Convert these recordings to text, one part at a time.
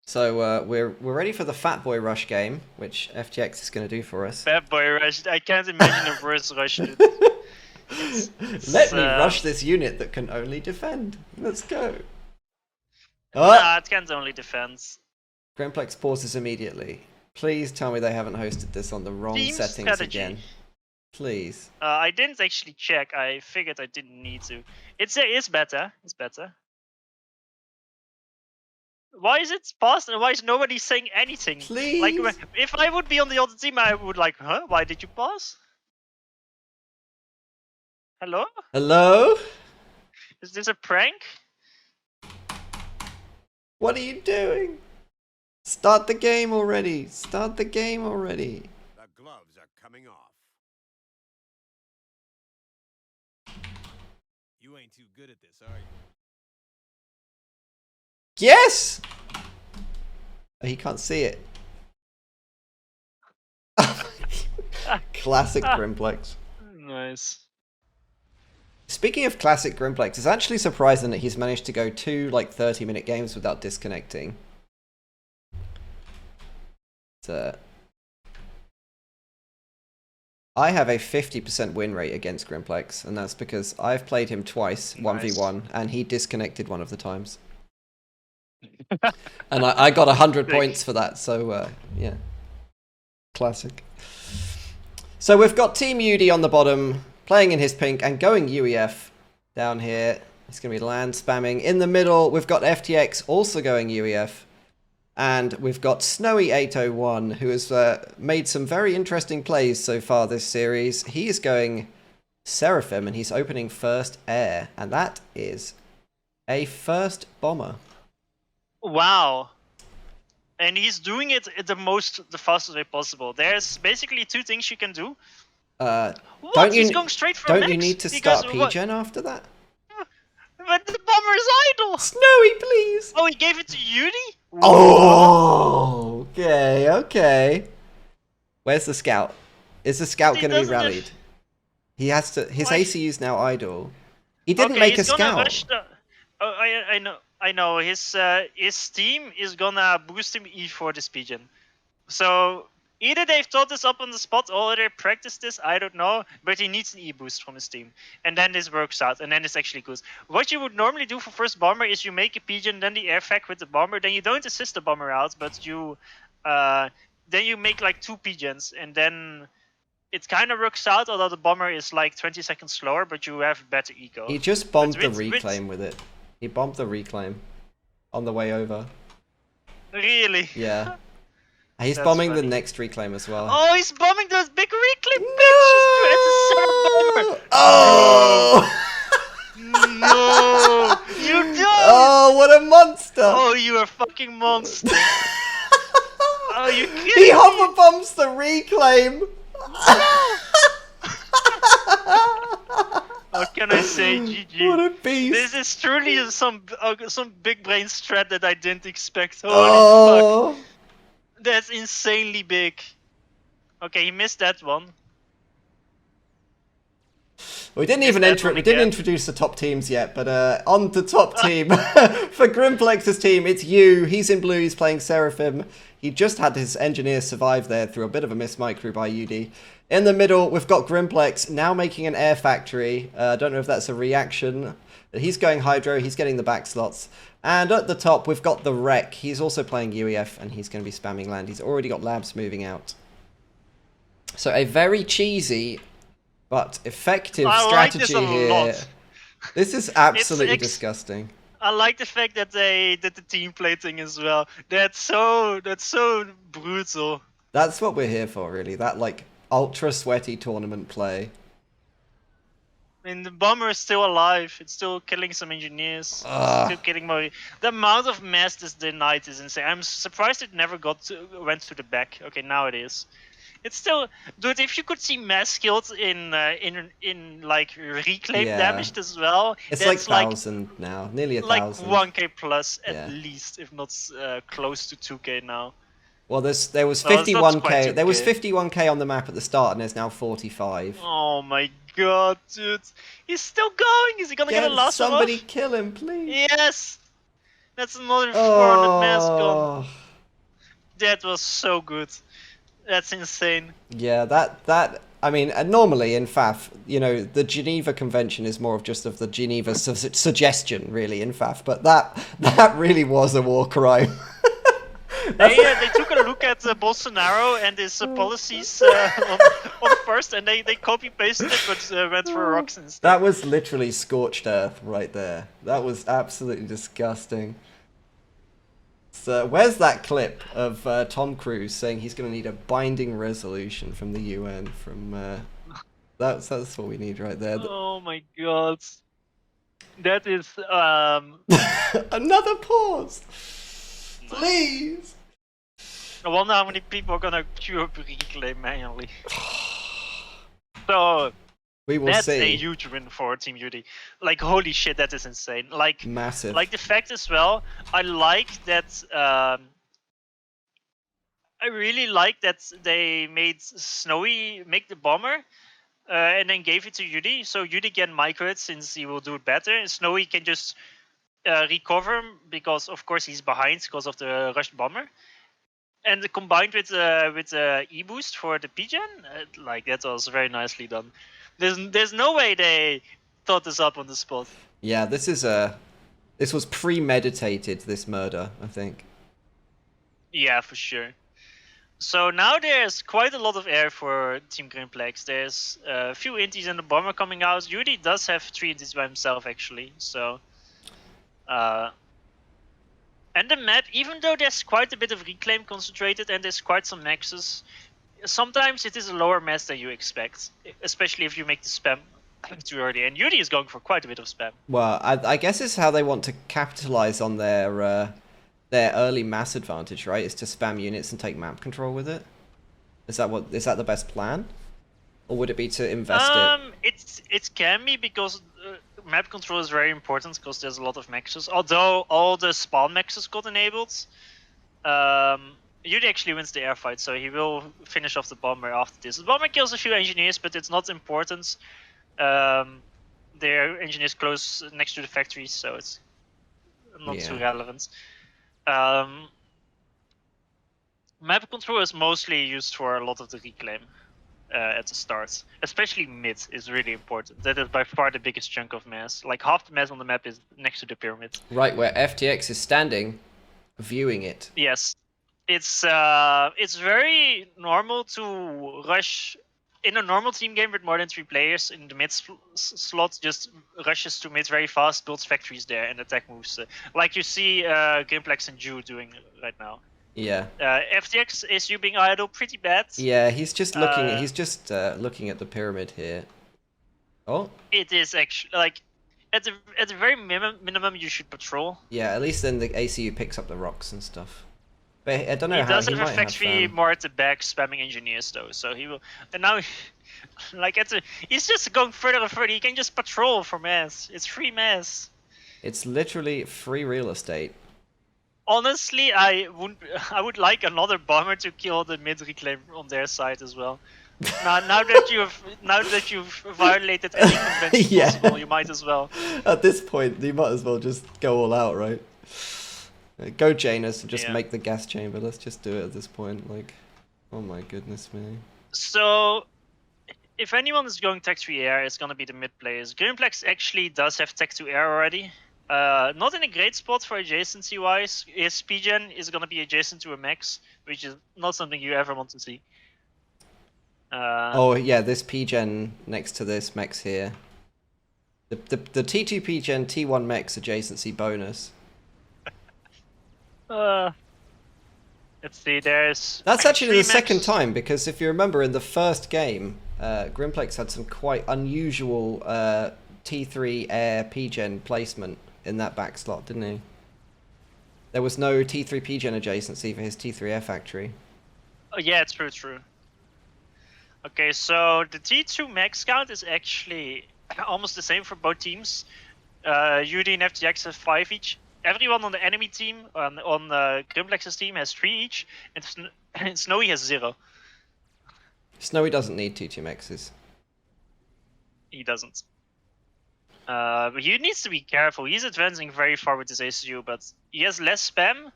So we're ready for the Fatboy rush game, which FTX is going to do for us. Fatboy rush. I can't imagine a worse rush. Dude. Let me rush this unit that can only defend. Let's go. Nah, it can't only defend. Grimplex pauses immediately. Please tell me they haven't hosted this on the wrong Team settings strategy. again. Please. I didn't actually check. I figured I didn't need to. It's better. It's better. Why is it paused and why is nobody saying anything? Please. Like, if I would be on the other team, I would like, huh? Why did you pause? Hello? Hello? Is this a prank? What are you doing? Start the game already. Start the game already. The gloves are coming off. You ain't too good at this, are you? Yes! Oh, he can't see it. Classic Grimplex. Nice. Speaking of classic Grimplex, it's actually surprising that he's managed to go 2 like 30-minute games without disconnecting. I have a 50% win rate against Grimplex, and that's because I've played him twice, 1v1, and he disconnected one of the times. And I got 100 points for that, so yeah. Classic. So we've got Team UD on the bottom, playing in his pink, and going UEF down here. It's going to be land spamming. In the middle, we've got FTX also going UEF. And we've got Snowy801, who has made some very interesting plays so far this series. He is going Seraphim, and he's opening first air. And that is a first bomber. Wow. And he's doing it the fastest way possible. There's basically 2 things you can do. He's going straight for Don't you need to start P-Gen after that? But the bomber is idle! Snowy, please! Oh, he gave it to Yudi? Oh, okay, okay. Where's the scout? Is the scout going to be rallied? He has to. His ACU's now idle. He didn't make a scout. I know. His team is gonna boost him E for this pigeon. So either they've taught this up on the spot or they practiced this, I don't know, but he needs an E boost from his team. And then this works out, and then it's actually good. What you would normally do for first bomber is you make a pigeon, then the air fac with the bomber, then you don't assist the bomber out, but you then you make like 2 pigeons, and then it kind of works out, although the bomber is like 20 seconds slower, but you have better eco. He just bombed the reclaim with it. He bombed the reclaim on the way over. Really? Yeah. He's bombing the next reclaim as well. Oh, he's bombing those big reclaim No! bitches! Oh! No! You don't! Oh, what a monster! Oh, you are a fucking monster! Oh, you kidding He hover bombs the reclaim! What can I say, GG? What a beast! This is truly some big brain strat that I didn't expect. Holy fuck! That's insanely big. Okay, he missed that one. We didn't even introduce the top teams yet, but on the top team for Grimplex's team, it's you. He's in blue. He's playing Seraphim. He just had his engineer survive there through a bit of a miss micro by UD. In the middle, we've got Grimplex now making an air factory. I don't know if that's a reaction. He's going Hydro. He's getting the back slots. And at the top, we've got the Wreck. He's also playing UEF, and he's going to be spamming land. He's already got labs moving out. So a very cheesy but effective strategy here. This is absolutely disgusting. I like the fact that they did the team play thing as well. That's so brutal. That's what we're here for, really. That like ultra sweaty tournament play. I mean, the bomber is still alive. It's still killing some engineers. Still killing more. The amount of mass this denied is insane. I'm surprised it never went to the back. Okay, now it is. It's still, dude. If you could see mass killed in like reclaim damaged as well, it's like 1,000 now, nearly 1,000. Like 1k plus at least, if not close to 2k now. Well, there was 51k. There was 51k on the map at the start, and there's now 45. Oh my god, dude! He's still going. Is he gonna get a last one? Somebody kill him, please. Yes. That's another 400 mass gone. Oh. That was so good. That's insane. Yeah, that I mean, normally in FAF, you know, the Geneva Convention is more of just of the Geneva suggestion, really, in FAF. But that really was a war crime. They took a look at Bolsonaro and his policies on first, and they copy pasted it, but went for rocks instead. That was literally scorched earth right there. That was absolutely disgusting. So where's that clip of Tom Cruise saying he's going to need a binding resolution from the UN? From that's what we need right there. Oh my god, that is Another pause, please. I wonder how many people are gonna queue up reclaim manually. So We will that's see. a huge win for Team UD. Like holy shit, that is insane. Like Massive. Like the fact as well, I like that. I really like that they made Snowy make the bomber. And then gave it to Yudi, so Yudi can micro it since he will do it better. Snowy can just recover him because, of course, he's behind because of the rushed bomber. And combined with E boost for the P-gen, like that was very nicely done. There's no way they thought this up on the spot. Yeah, this was premeditated. This murder, I think. Yeah, for sure. So now there's quite a lot of air for Team Greenplex. There's a few inties in the bomber coming out. Yudi does have 3 inties by himself actually. So, and the map, even though there's quite a bit of reclaim concentrated and there's quite some nexus, sometimes it is a lower mass than you expect, especially if you make the spam too early. And Yudi is going for quite a bit of spam. Well, I guess it's how they want to capitalize on their early mass advantage, right? Is to spam units and take map control with it. Is that the best plan, or would it be to invest it? It can be because map control is very important because there's a lot of maxes. Although all the spawn maxes got enabled, Yudi actually wins the air fight, so he will finish off the bomber after this. The bomber kills a few engineers, but it's not important. Their engineers close next to the factories, so it's not too relevant. Map control is mostly used for a lot of the reclaim at the start. Especially mid is really important. That is by far the biggest chunk of mass. Like half the mass on the map is next to the pyramid. Right, where FTX is standing, viewing it. Yes. It's very normal to rush in a normal team game with more than 3 players in the mid slot, just rushes to mid very fast, builds factories there, and attack moves. Like you see Grimeplex and Ju doing right now. Yeah. FTX is you being idle pretty bad. Yeah, he's just looking. Looking at the pyramid here. Oh. It is actually like at the very minimum you should patrol. Yeah, at least then the ACU picks up the rocks and stuff. But I don't know he how does he have a might factory have, more at the back spamming engineers though, so he will. And now, like he's just going further and further. He can just patrol for mass. It's free mass. It's literally free real estate. Honestly, I would like another bomber to kill the mid reclaim on their side as well. now that you've violated any convention possible, you might as well. At this point, you might as well just go all out, right? Go Janus and just make the gas chamber. Let's just do it at this point. Like, oh my goodness me. So, if anyone is going tech 3 air, it's gonna be the mid players. Greenplex actually does have tech 2 air already. Not in a great spot for adjacency wise. His P-gen is gonna be adjacent to a max, which is not something you ever want to see. Oh yeah, this P-gen next to this mechs here. The T2 P-gen T1 mechs adjacency bonus. Let's see, there's... That's actually the second time, because if you remember in the first game, Grimplex had some quite unusual T3 air P-gen placement in that back slot, didn't he? There was no T3 P-gen adjacency for his T3 air factory. Oh, yeah, it's true. Okay, so the T2 max count is actually almost the same for both teams. UD and FTX have 5 each. Everyone on the enemy team, on Grimplex's team, has 3 each, and Snowy has 0. Snowy doesn't need T2 maxes. He doesn't. But he needs to be careful. He's advancing very far with his ACU, but he has less spam.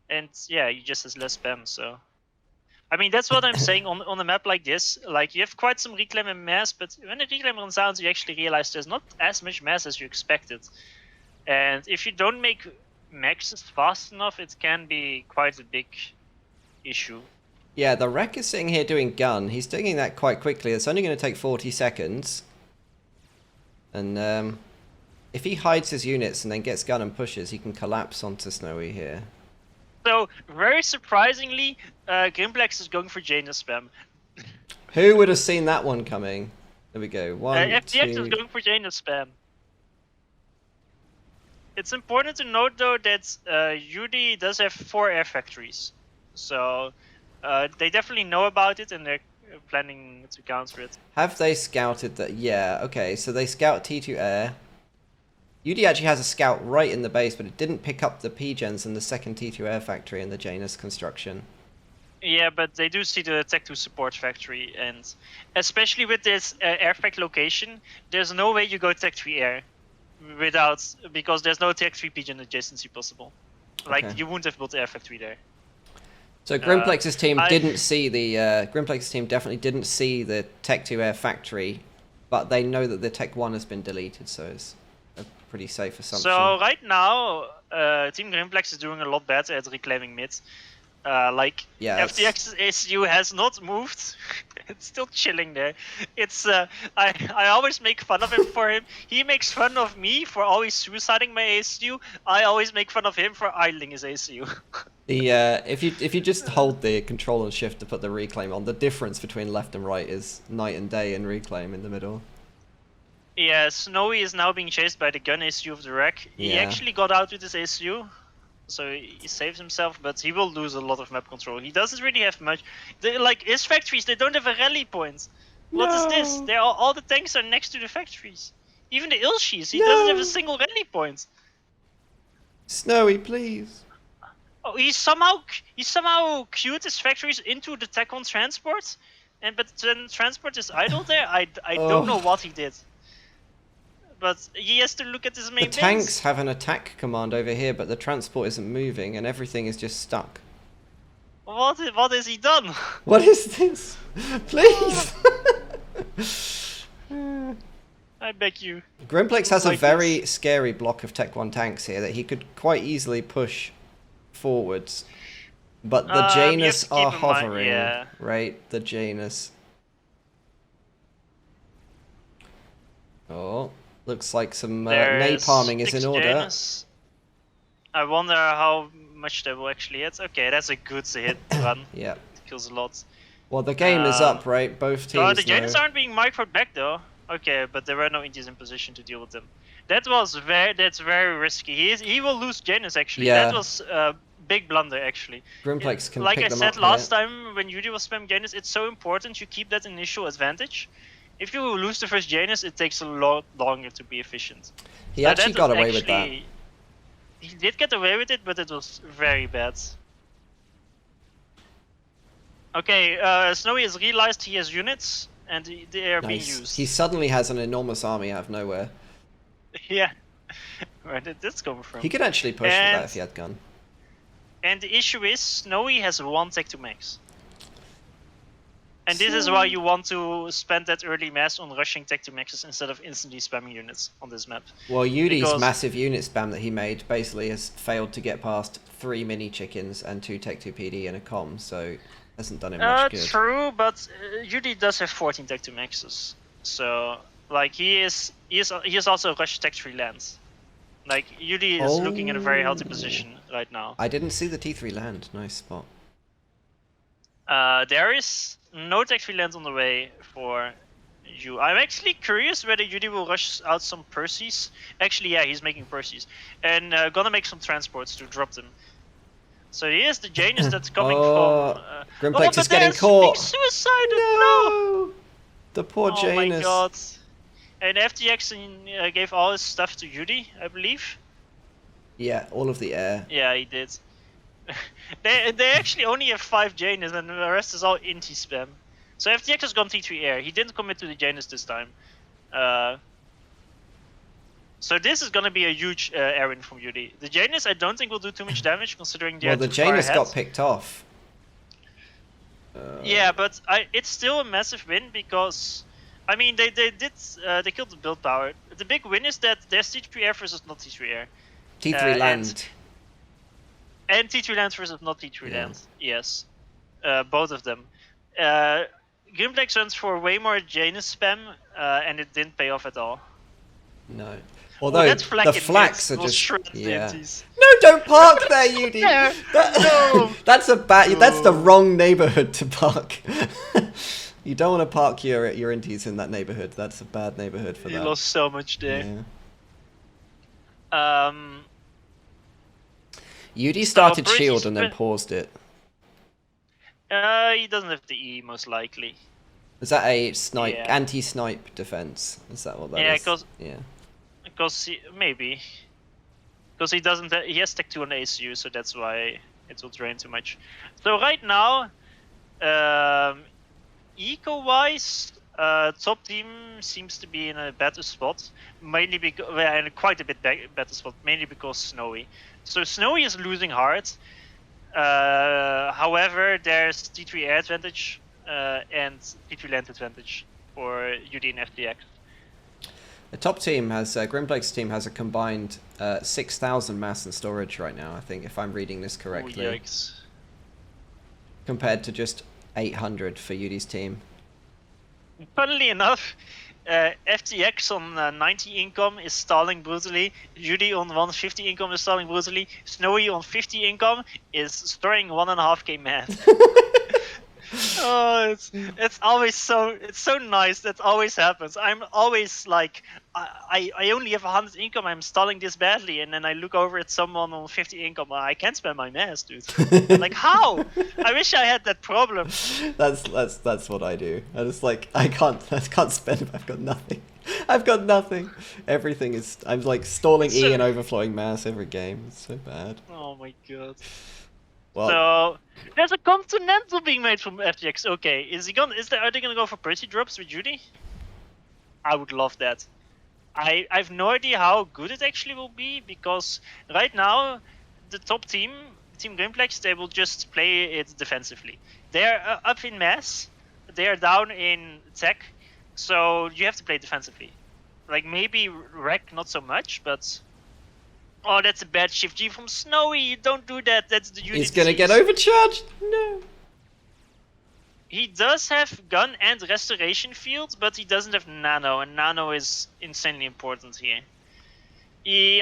And yeah, he just has less spam, so... I mean, that's what I'm saying on a map like this. Like, you have quite some reclaim and mass, but when the reclaim runs out, you actually realize there's not as much mass as you expected. And if you don't make maxes fast enough, it can be quite a big issue. Yeah, the Wreck is sitting here doing gun. He's doing that quite quickly. It's only going to take 40 seconds. And if he hides his units and then gets gun and pushes, he can collapse onto Snowy here. So, very surprisingly, Grimplex is going for Janus spam. Who would have seen that one coming? There we go. One, FTX two... is going for Janus spam. It's important to note, though, that UD does have 4 air factories. So, they definitely know about it and they're planning to counter it. Have they scouted that? Yeah, okay. So they scout T2 air. UD actually has a scout right in the base, but it didn't pick up the P-gens in the second T2 air factory in the Janus construction. Yeah, but they do see the Tech 2 support factory, and especially with this air fact location, there's no way you go Tech 3 air because there's no Tech 3 P-gen adjacency possible. Like, Okay. you wouldn't have built the air factory there. So Grimplex's team didn't see the Grimplex's team definitely didn't see the Tech 2 air factory, but they know that the Tech 1 has been deleted, so it's a pretty safe assumption. So right now, Team Grimplex is doing a lot better at reclaiming mid. Like, Yeah, FTX's ACU has not moved. It's still chilling there. It's I always make fun of him for him. He makes fun of me for always suiciding my ACU. I always make fun of him for idling his ACU. The if you just hold the control and shift to put the reclaim on, the difference between left and right is night and day in reclaim in the middle. Yeah, Snowy is now being chased by the gun ACU of the wreck. He Yeah. actually got out with his ACU, so he saves himself, but he will lose a lot of map control. He doesn't really have much. Like, his factories, they don't have a rally point. What is this? No. They're all the tanks are next to the factories. Even the Ilshis, he doesn't have a single rally point. Snowy, please. Oh, he somehow queued his factories into the Tech 1 transport, but then transport is idle there. I don't know what he did. But he has to look at his main The tanks have an attack command over here, but the transport isn't moving and everything is just stuck. What has he done? What is this? Please! I beg you. Grimplex has a Like very scary block of Tech 1 tanks here that he could quite easily push forwards. But the You have Janus to keep are in mind- hovering, yeah. right? The Janus. Oh, looks like some There's napalming is 6 in order. Janus. I wonder how much they will actually hit. Okay, that's a good hit run. Yeah. Kills a lot. Well, the game is up, right? Both teams Oh, the Janus know. aren't being microed back though. Okay, but there were no Indies in position to deal with them. That's very risky. He will lose Janus actually. Yeah. That was a big blunder actually. Grimplex can Like pick I them said up last here. time when Yudi was spam Janus, it's so important you keep that initial advantage. If you lose the first Janus, it takes a lot longer to be efficient. He So actually that got was away with that. actually- He did get away with it, but it was very bad. Okay, Snowy has realized he has units, and they are being Nice. used. He suddenly has an enormous army out of nowhere. Yeah. Where did this come from? He could actually push with that And- if he had gun. And the issue is, Snowy has 1 Tech 2 max. And this is why you want to spend that early mass on rushing Tech 2 maxes instead of instantly spamming units on this map. Well, Yudi's Because- massive unit spam that he made basically has failed to get past 3 mini chickens and 2 Tech 2 PD and a com, so hasn't done him much good. True, but Yudi does have 14 Tech 2 maxes. So, like, he is also rush Tech 3 lands. Like, Yudi is looking in a very healthy position right now. I didn't see the T3 land. Nice spot. There is no Tech 3 lands on the way for you. I'm actually curious whether Yudi will rush out some Perseus. Actually, yeah, he's making Perseus. And gonna make some transports to drop them. So here's the Janus that's coming Oh, from... Grimplex but is getting there's caught. being suicided! No! The poor Oh Janus. my god. And FTX gave all his stuff to Yudi, I believe. Yeah, all of the air. Yeah, he did. they actually only have 5 Janus and the rest is all Inti spam. So FTX has gone T3 air. He didn't commit to the Janus this time. So this is gonna be a huge errand from UD. The Janus I don't think will do too much damage considering they Well, are the too far Janus ahead. got picked off. Yeah, but it's still a massive win because, I mean, they killed the build power. The big win is that there's T3 air versus not T3 air. T3 land. And T3 land versus not T3 Yeah. land. Yes, both of them. Grimplex runs for way more Janus spam, and it didn't pay off at all. No. Although that flak the in flaks mid are will just shred the yeah. empties. No, don't park there, Yudi. No. That's a bad. That's the wrong neighborhood to park. You don't want to park your inties in that neighborhood. That's a bad neighborhood for He that. lost so much there. Yeah. Yudi started pretty shield and then paused it. He doesn't have the E most likely. Is that a snipe Yeah. anti-snipe defense? Is that what that Yeah, is? Yeah. Because maybe. Because he doesn't. He has tech 2 on ACU, so that's why it will drain too much. So right now, eco-wise, top team seems to be in a better spot. Mainly because in quite a bit better spot. Mainly because Snowy. So Snowy is losing hard. However, there's T3 air advantage and T3 land advantage for UD and FTX. The top team has Grimblake's team has a combined 6,000 mass and storage right now. I think, if I'm reading this correctly, Yikes. compared to just 800 for UD's team. Funnily enough, FTX on 90 income is stalling brutally. UD on 150 income is stalling brutally. Snowy on 50 income is storing 1.5k math. Oh, it's always so nice. That always happens. I'm always like, I only have 100 income. I'm stalling this badly, and then I look over at someone on 50 income. I can't spend my mass, dude. I'm like, how? I wish I had that problem. That's what I do. I just like I can't spend. I've got nothing. I've got nothing. Everything is. I'm like stalling E and overflowing mass every game. It's so bad. Oh my god. Well, So there's a continental being made from FTX. Okay, are they gonna go for pretty drops with Judy? I would love that. I've no idea how good it actually will be because right now the top team, Team Grimplex, they will just play it defensively. They're up in mass, they are down in tech, so you have to play defensively. Like maybe Wreck not so much, but. Oh, that's a bad shift G from Snowy. You don't do that. That's the unit. he's gonna get overcharged. No. He does have gun and restoration field, but he doesn't have nano, and nano is insanely important here. He's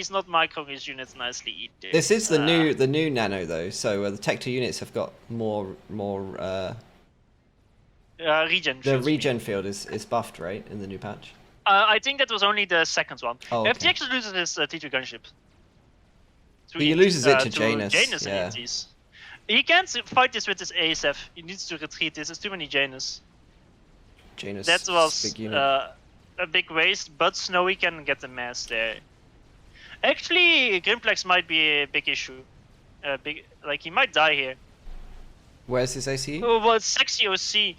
not microing his units nicely either. This is the new nano though, so the Tech 2 units have got more regen. the regen field is buffed, right, in the new patch. I think that was only the second one. Oh, okay. FTX loses his T2 gunship. He loses it to Janus. Janus yeah. and ETs. He can't fight this with his ASF. He needs to retreat. This is too many Janus. Janus. That was big unit. a big waste, but Snowy can get the mass there. Actually, Grimplex might be a big issue. He might die here. Where's his ACE? Oh, well, it's sexy OC.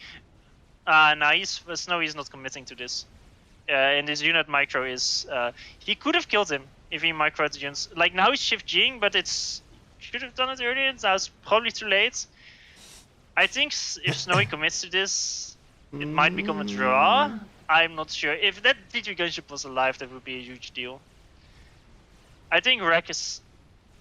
Snowy is not committing to this. And his unit micro is... he could have killed him if he microed the units. Like, now he's shift G'ing, but it's... Should have done it earlier, now it's probably too late. I think if Snowy commits to this, it might become a draw. I'm not sure. If that T3 gunship was alive, that would be a huge deal. I think Wreck is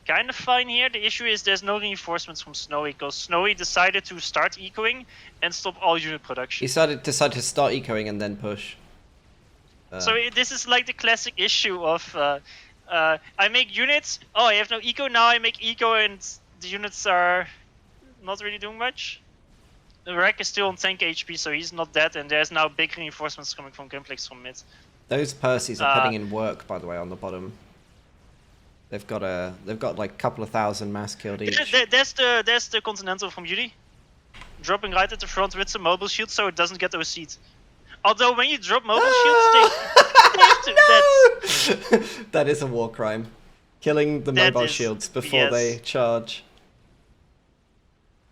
kind of fine here. The issue is there's no reinforcements from Snowy, because Snowy decided to start ecoing and stop all unit production. He decided to start ecoing and then push. So this is like the classic issue of I make units, oh I have no eco, now I make eco and the units are not really doing much. The Wreck is still on 10k HP, so he's not dead, and there's now big reinforcements coming from Grimplex from mid. Those Percys are putting in work, by the way, on the bottom. They've got like a couple of thousand mass killed each. There's the Continental from Yudi. Dropping right at the front with some mobile shield so it doesn't get OC'd. Although when you drop mobile shields, they have to, That is a war crime. Killing the mobile shields before they charge.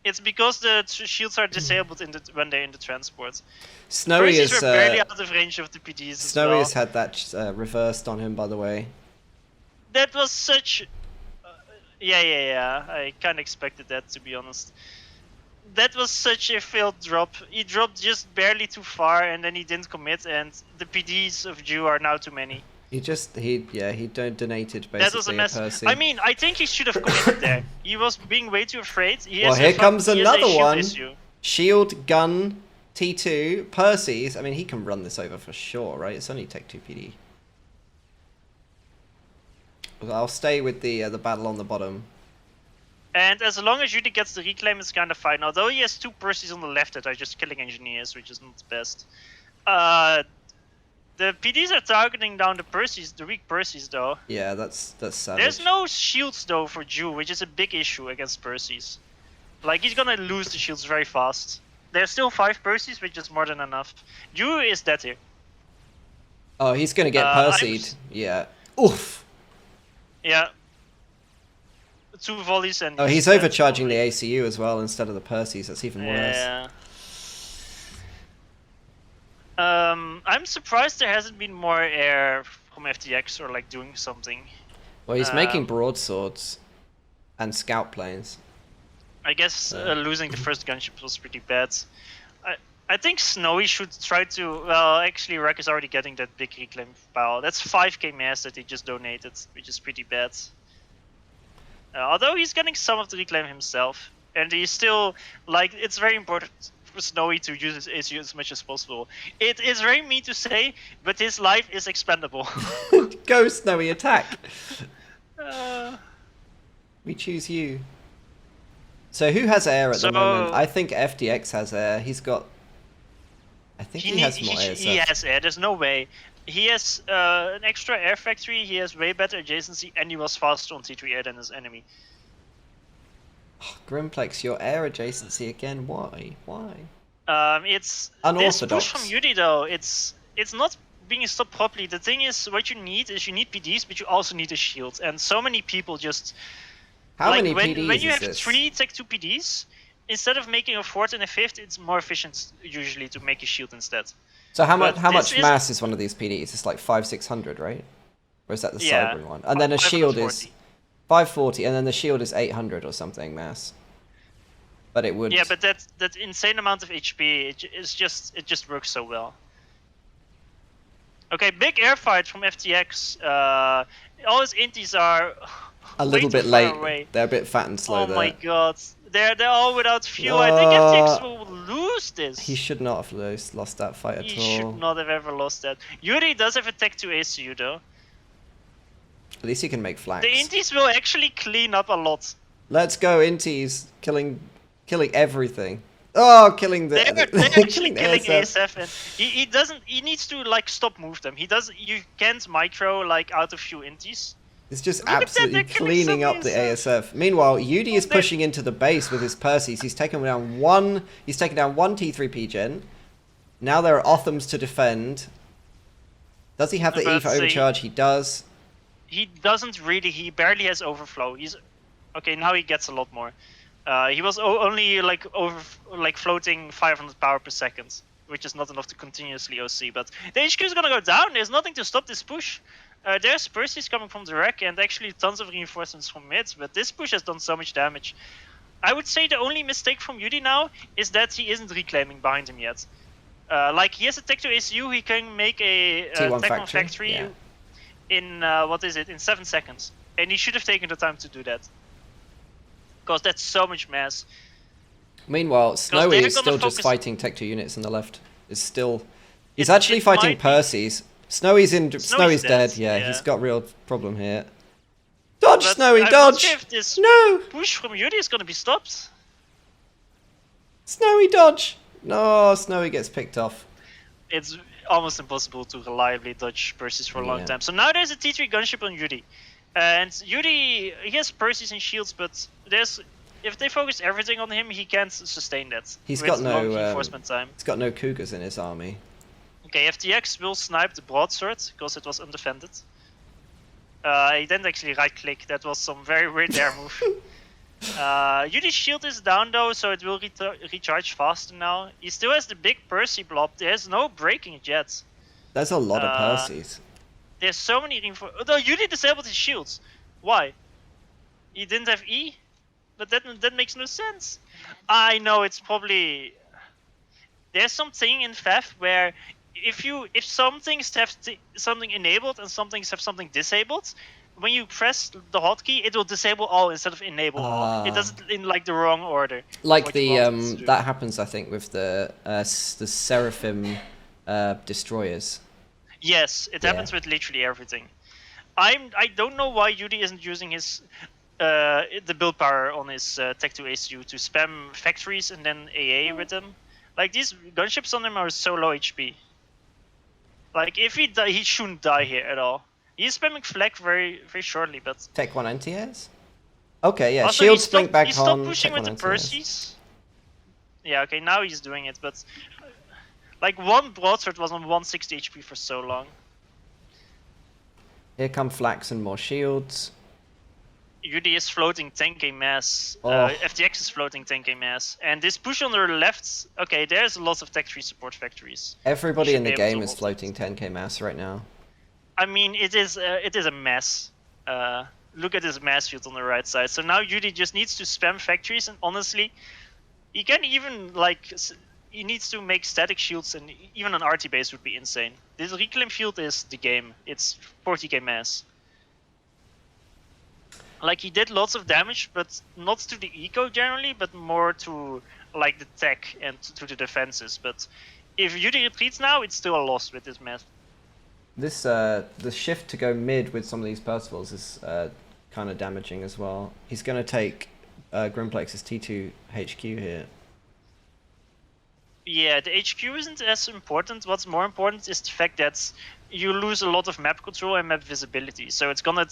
It's because the shields are disabled when they're in the transport. Snowy Percy's is were barely out of range of the PDs Snowy as well. has had that reversed on him, by the way. That was such... yeah. I kind of expected that, to be honest. That was such a failed drop. He dropped just barely too far, and then he didn't commit, and the PDs of Jew are now too many. He donated basically That was a mess. Percy. I mean, I think he should have committed there. He was being way too afraid. Well, here comes another one. Issue. Shield, gun, T2, Percy's. I mean, he can run this over for sure, right? It's only Tech 2 PD. I'll stay with the battle on the bottom. And as long as Judy gets the reclaim, it's kind of fine. Although he has two Percys on the left that are just killing engineers, which is not the best. The PDs are targeting down the Percys, the weak Percys, though. Yeah, that's savage. There's no shields, though, for Jew, which is a big issue against Percys. Like, he's gonna lose the shields very fast. There's still 5 Percys, which is more than enough. Jew is dead here. Oh, he's gonna get Percy'd. Yeah. Oof. Yeah. 2 volleys and... Oh, he's overcharging the ACU as well instead of the Percys. That's even worse. Yeah. I'm surprised there hasn't been more air from FTX or like doing something. Well, he's making broadswords and scout planes. I guess losing the first gunship was pretty bad. I think Snowy should try to... Well, actually, Rek is already getting that big reclaim power. That's 5k mass that he just donated, which is pretty bad. Although he's getting some of the reclaim himself. And he's still... Like, it's very important for Snowy to use his ACU as much as possible. It is very mean to say, but his life is expendable. Go, Snowy, attack! We choose you. So who has air at the moment? I think FTX has air. He's got... I think he has more air. He has air, there's no way. He has an extra air factory, he has way better adjacency, and he was faster on T3 air than his enemy. Oh, Grimplex, your air adjacency again? Why? Why? It's unorthodox. This push from Yuri though. It's not being stopped properly. The thing is, what you need is you need PDs, but you also need a shield. And so many people just how like, many PDs when you is have this? 3 Tech 2 PDs, instead of making a 4th and a 5th, it's more efficient usually to make a shield instead. So how much mass is one of these PDs? It's like 500-600, right? Or is that the Cybern one? And then a shield is 540, and then the shield is 800 or something mass. But it would. Yeah, but that insane amount of HP, it just works so well. Okay, big air fight from FTX. All his inties are a little bit late. Away. They're a bit fat and slow. Oh my god, they're all without fuel. I think FTX will lose this. He should not have lost that fight at all. He should not have ever lost that. Yuri does have a Tech 2 ACU though. At least he can make flanks. The inties will actually clean up a lot. Let's go, inties, killing everything. Oh, killing the. They're actually killing ASF, and he needs to like stop move them. You can't micro like out of few inties. It's just absolutely cleaning up the ASF. Meanwhile, Yudi is pushing into the base with his Percys. He's taken down one T3 P-Gen. Now there are Othams to defend. Does he have the E for overcharge? He does. He doesn't really. He barely has overflow. Okay. Now he gets a lot more. He was only like floating 500 power per second, which is not enough to continuously OC. But the HQ is gonna go down. There's nothing to stop this push. There's Percys coming from the wreck and actually tons of reinforcements from mid, but this push has done so much damage. I would say the only mistake from Yudi now is that he isn't reclaiming behind him yet. Like, he has a Tech 2 ACU, he can make a Tech 1 factory in, in 7 seconds. And he should have taken the time to do that. Because that's so much mass. Meanwhile, Snowy is still just fighting Tech 2 units on the left. He's actually fighting Percys. Snowy's dead. Yeah, he's got real problem here. Dodge, but Snowy, dodge! If this push from Yuri is gonna be stopped. Snowy, dodge! No, Snowy gets picked off. It's almost impossible to reliably dodge Percys for a long time. So now there's a T3 gunship on Yuri. And Yuri, he has Percys and shields, but if they focus everything on him, he can't sustain that. He's got no reinforcement time. He's got no Cougars in his army. Okay, FTX will snipe the broadsword because it was undefended. He didn't actually right click. That was some very weird air move. Yudi's shield is down though, so it will recharge faster now. He still has the big Percy blob. There's no breaking it yet. There's a lot of Percys. There's so many reinforcements. No, Yudi disabled his shields. Why? He didn't have E? But that makes no sense. I know it's probably... There's something in FAF where if some things have something enabled and some things have something disabled, when you press the hotkey, it will disable all instead of enable all. It does it in like the wrong order. Like the that happens, I think, with the Seraphim destroyers. Yes, it happens with literally everything. I don't know why Yudi isn't using his the build power on his Tech 2 ACU to spam factories and then AA with them. Like these gunships on him are so low HP. Like if he die, he shouldn't die here at all. He's spamming flag very shortly, but Tech 1 anti-airs? Okay, yeah. Also, Shield blink back he on. stopped pushing Tech with 1 the anti-airs. Percys. Yeah, okay, now he's doing it, but like one broadsword was on 160 HP for so long. Here come Flax and more shields. Yudi is floating 10k mass. Oh. FTX is floating 10k mass. And this push on the left, okay, there's lots of Tech 3 support factories. Everybody in the be able game to is hold floating 10k mass right now. I mean, it is a mess. Look at this mass field on the right side. So now Yudi just needs to spam factories, and honestly, he can even like he needs to make static shields, and even an RT base would be insane. This reclaim field is the game. It's 40k mass. Like he did lots of damage, but not to the eco generally, but more to like the tech and to the defenses. But if Yudi retreats now, it's still a loss with this mass. This the shift to go mid with some of these Percivals is kind of damaging as well. He's going to take Grimplex's T2 HQ here. Yeah, the HQ isn't as important. What's more important is the fact that you lose a lot of map control and map visibility, so it's gonna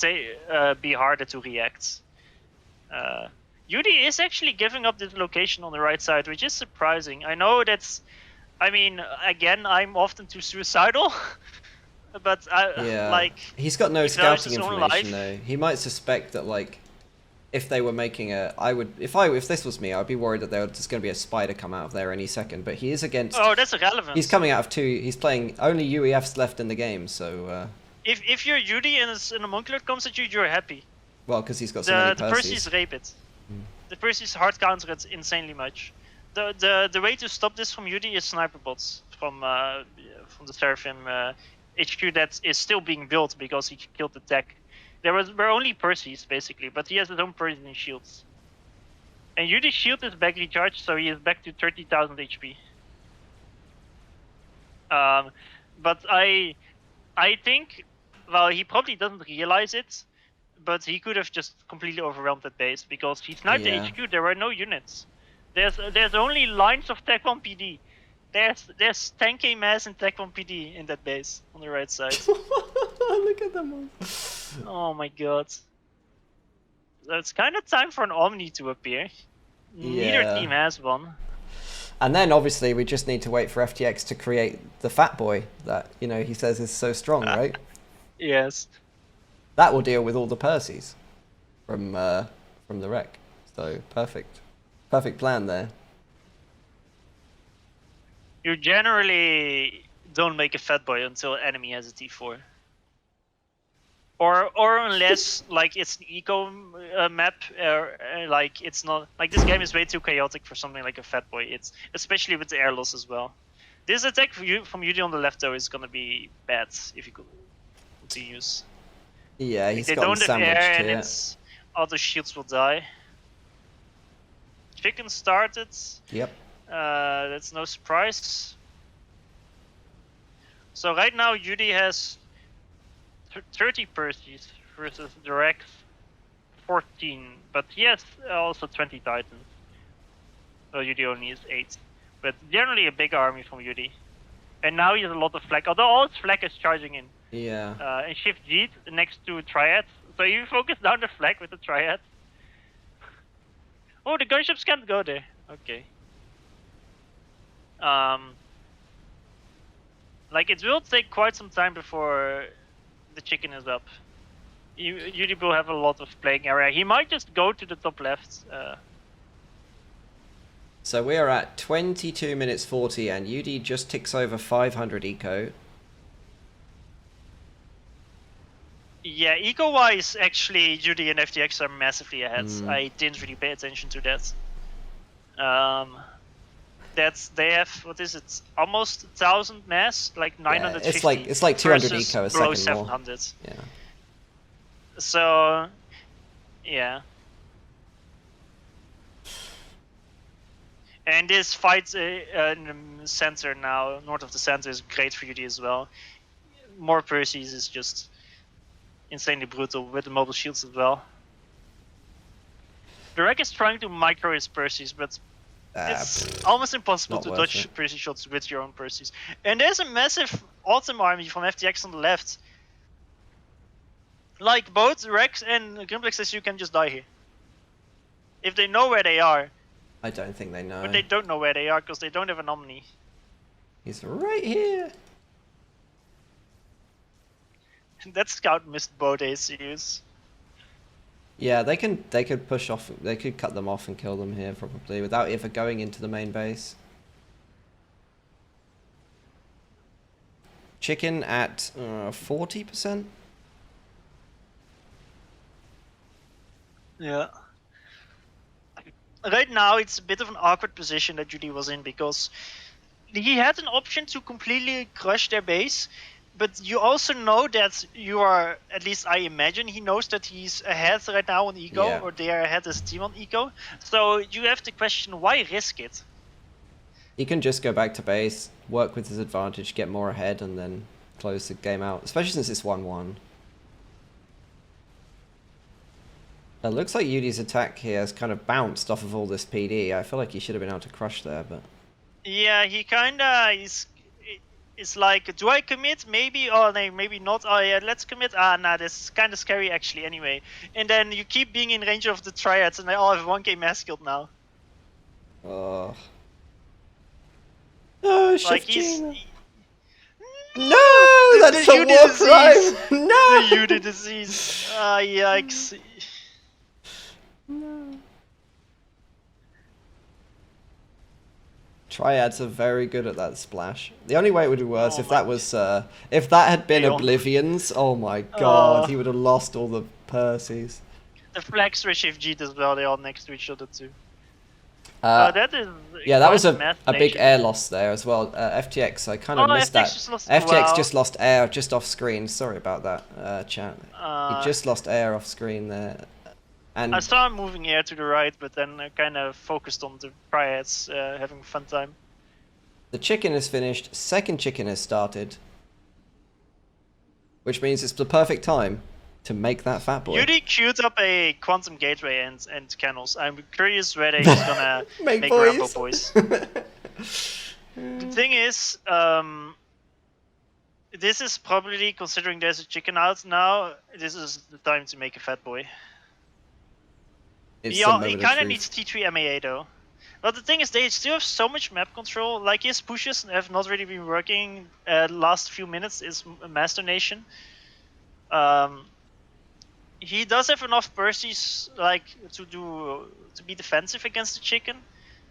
be harder to react. Yudi is actually giving up this location on the right side, which is surprising. I know that's... I mean, again, I'm often too suicidal, but like... He's got no he values scouting his own information life. though. He might suspect that like, if they were making a... If this was me, I'd be worried that there was just going to be a spider come out of there any second, but he is against... Oh, that's irrelevant. He's coming out of 2, he's playing only UEFs left in the game, so... If you're Yudi and a Monkler comes at you, you're happy. Well, because he's got so many The Percys. Percys rape it. The Percys hard counter it insanely much. The way to stop this from Yudi is sniper bots from the Seraphim HQ that is still being built because he killed the tech. Were only Percys basically, but he has his own Persian shields. And Yudi's shield is back recharged, so he is back to 30,000 HP. But I think, well, he probably doesn't realize it, but he could have just completely overwhelmed that base because he sniped the HQ. There were no units. There's only lines of Tech 1 PD. There's 10k mass in Tech 1 PD in that base on the right side. Look at them all. Oh my god. So it's kind of time for an Omni to appear. Neither team has one. And then obviously we just need to wait for FTX to create the Fatboy that, you know, he says is so strong, right? Yes. That will deal with all the Percys from the wreck. So perfect. Perfect plan there. You generally don't make a Fatboy until enemy has a T4. Or unless like it's an eco map, like it's not like this game is way too chaotic for something like a Fatboy. It's especially with the air loss as well. This attack from Yudi on the left though is gonna be bad if you continues. Yeah, he's they got don't have sandwiched air and here. it's all the shields will die. Chicken started. Yep. That's no surprise. So right now Yudi has 30 Percys versus direct 14, but he has also 20 Titans. So Yudi only is 8. But generally a big army from Yudi. And now he has a lot of flag, although all his flag is charging in. Yeah. And Shift G next to Triad. So you focus down the flag with the Triad. Oh, the gunships can't go there. Okay. Like it will take quite some time before the chicken is up. Yudi will have a lot of playing area. He might just go to the top left. So we are at 22 minutes 40, and UD just ticks over 500 eco. Yeah, eco-wise, actually, Yudi and FTX are massively ahead. I didn't really pay attention to that. They have, what is it, almost 1,000 mass, like 950. Yeah, it's like 200 versus eco a below second 700. more. Yeah. So, yeah. And this fight in the center now, north of the center, is great for UD as well. More Perseus is just insanely brutal with the mobile shields as well. The Wreck is trying to micro his Perseus, but it's almost impossible to dodge Perseus shots with your own Perseus. And there's a massive Autumn army from FTX on the left. Like, both Rex and Grimplex, you can just die here. If they know where they are. I don't think they know. But they don't know where they are because they don't have an Omni. He's right here. That scout missed both ACUs. Yeah, they could push off. They could cut them off and kill them here probably without ever going into the main base. Chicken at 40%. Yeah. Right now, it's a bit of an awkward position that Judy was in because he had an option to completely crush their base, but you also know that you are, at least I imagine, he knows that he's ahead right now on Eco, or they are ahead as a team on Eco. So you have to question, why risk it? He can just go back to base, work with his advantage, get more ahead, and then close the game out, especially since it's 1-1. It looks like Yudi's attack here has kind of bounced off of all this PD. I feel like he should have been able to crush there, but... Yeah, he kinda is... It's like, do I commit? Maybe, or no, maybe not. Oh yeah, let's commit. Ah, nah, this is kind of scary actually anyway. And then you keep being in range of the triads and they all have 1k mass killed now. Oh. Oh, like he's... No, that's a war crime! No! The Yudi disease. Ah, yikes. No. Triads are very good at that splash. The only way it would be worse if that was if that had been Oblivions. Oh my god, he would have lost all the Perseus. The flag switch FG'd as well. They're all next to each other too. That is that was a big air loss there as well. FTX, I kind of missed that. FTX just lost air just off screen. Sorry about that, chat. He just lost air off screen there. And I saw him moving air to the right, but then I kind of focused on the triads having a fun time. The chicken is finished. Second chicken has started, which means it's the perfect time to make that Fatboy. Yudi queued up a quantum gateway and cannons. I'm curious whether he's gonna make Rambo boys. The thing is, this is probably, considering there's a chicken out now, this is the time to make a Fatboy. He kind of needs T3 MAA though. But the thing is, they still have so much map control. Like, his pushes have not really been working. Last few minutes is Master Nation. He does have enough Perseus like to be defensive against the chicken,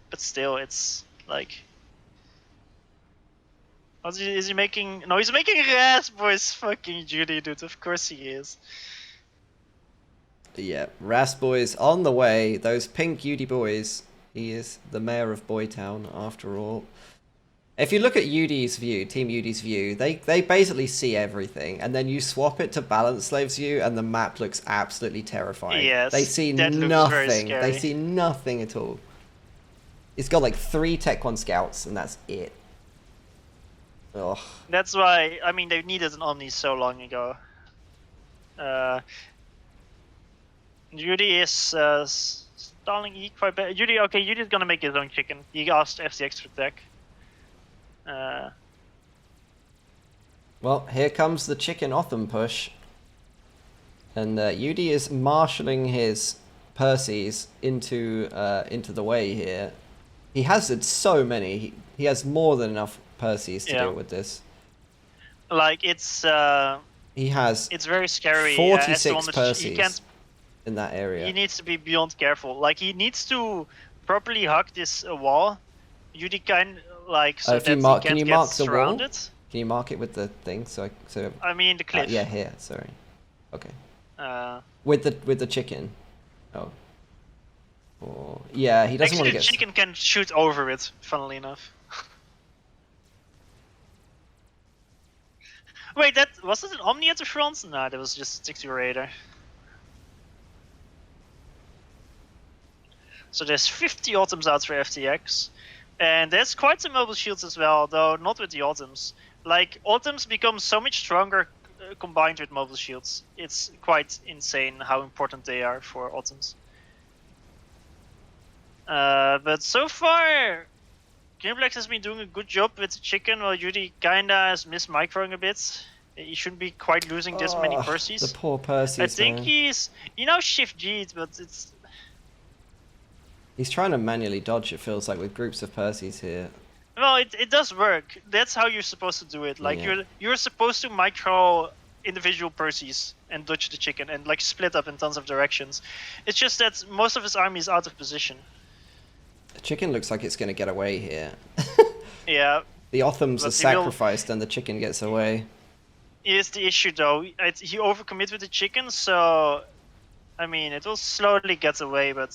but still, it's like. Is he making? No, he's making Rasboy's fucking Judy, dude. Of course he is. Yeah, Rasboy's on the way. Those pink UD boys. He is the mayor of Boytown, after all. If you look at UD's view, Team UD's view, they basically see everything, and then you swap it to BalanceSlave's view, and the map looks absolutely terrifying. Yes, they see nothing. They see nothing at all. It's got like 3 Tech 1 scouts, and that's it. Ugh. That's why, I mean, they needed an Omni so long ago. Judy is stalling E quite bad. Judy's gonna make his own chicken. He asked FCX to attack. Well, here comes the chicken Otham push. And UD is marshalling his Perseus into the way here. He has so many. He has more than enough Perseus to deal with this. Like, it's He has It's very scary. As the one 46 that he Perseus can't. in that area. He needs to be beyond careful. Like he needs to properly hug this wall. Yudi kind like so If you that mark, he can can't you get mark the wall? surrounded. Can you mark it with the thing? So I mean the cliff. yeah, here. Sorry. Okay. Uh, With the chicken. Oh. Or, yeah, he doesn't want Actually, to the get. chicken can shoot over it. Funnily enough. Wait, that was it an Omni at the front? No, that was just 60 radar. So there's 50 autumns out for FTX. And there's quite some mobile shields as well, though not with the autumns. Like, autumns become so much stronger combined with mobile shields. It's quite insane how important they are for autumns. But so far, Grimblacks has been doing a good job with the chicken, while Yudi kinda has missed microing a bit. He shouldn't be quite losing this many Perseus. The poor Perseus. I think man. he's, shift G'd, but it's... He's trying to manually dodge, it feels like, with groups of Perseus here. Well, it does work. That's how you're supposed to do it. Like, Yeah. you're supposed to micro individual Perseus and dodge the chicken and, like, split up in tons of directions. It's just that most of his army is out of position. The chicken looks like it's going to get away here. Yeah. The Othams But are he will- sacrificed and the chicken gets away. Here's the issue, though. He overcommit with the chicken, so... I mean, it will slowly get away, but...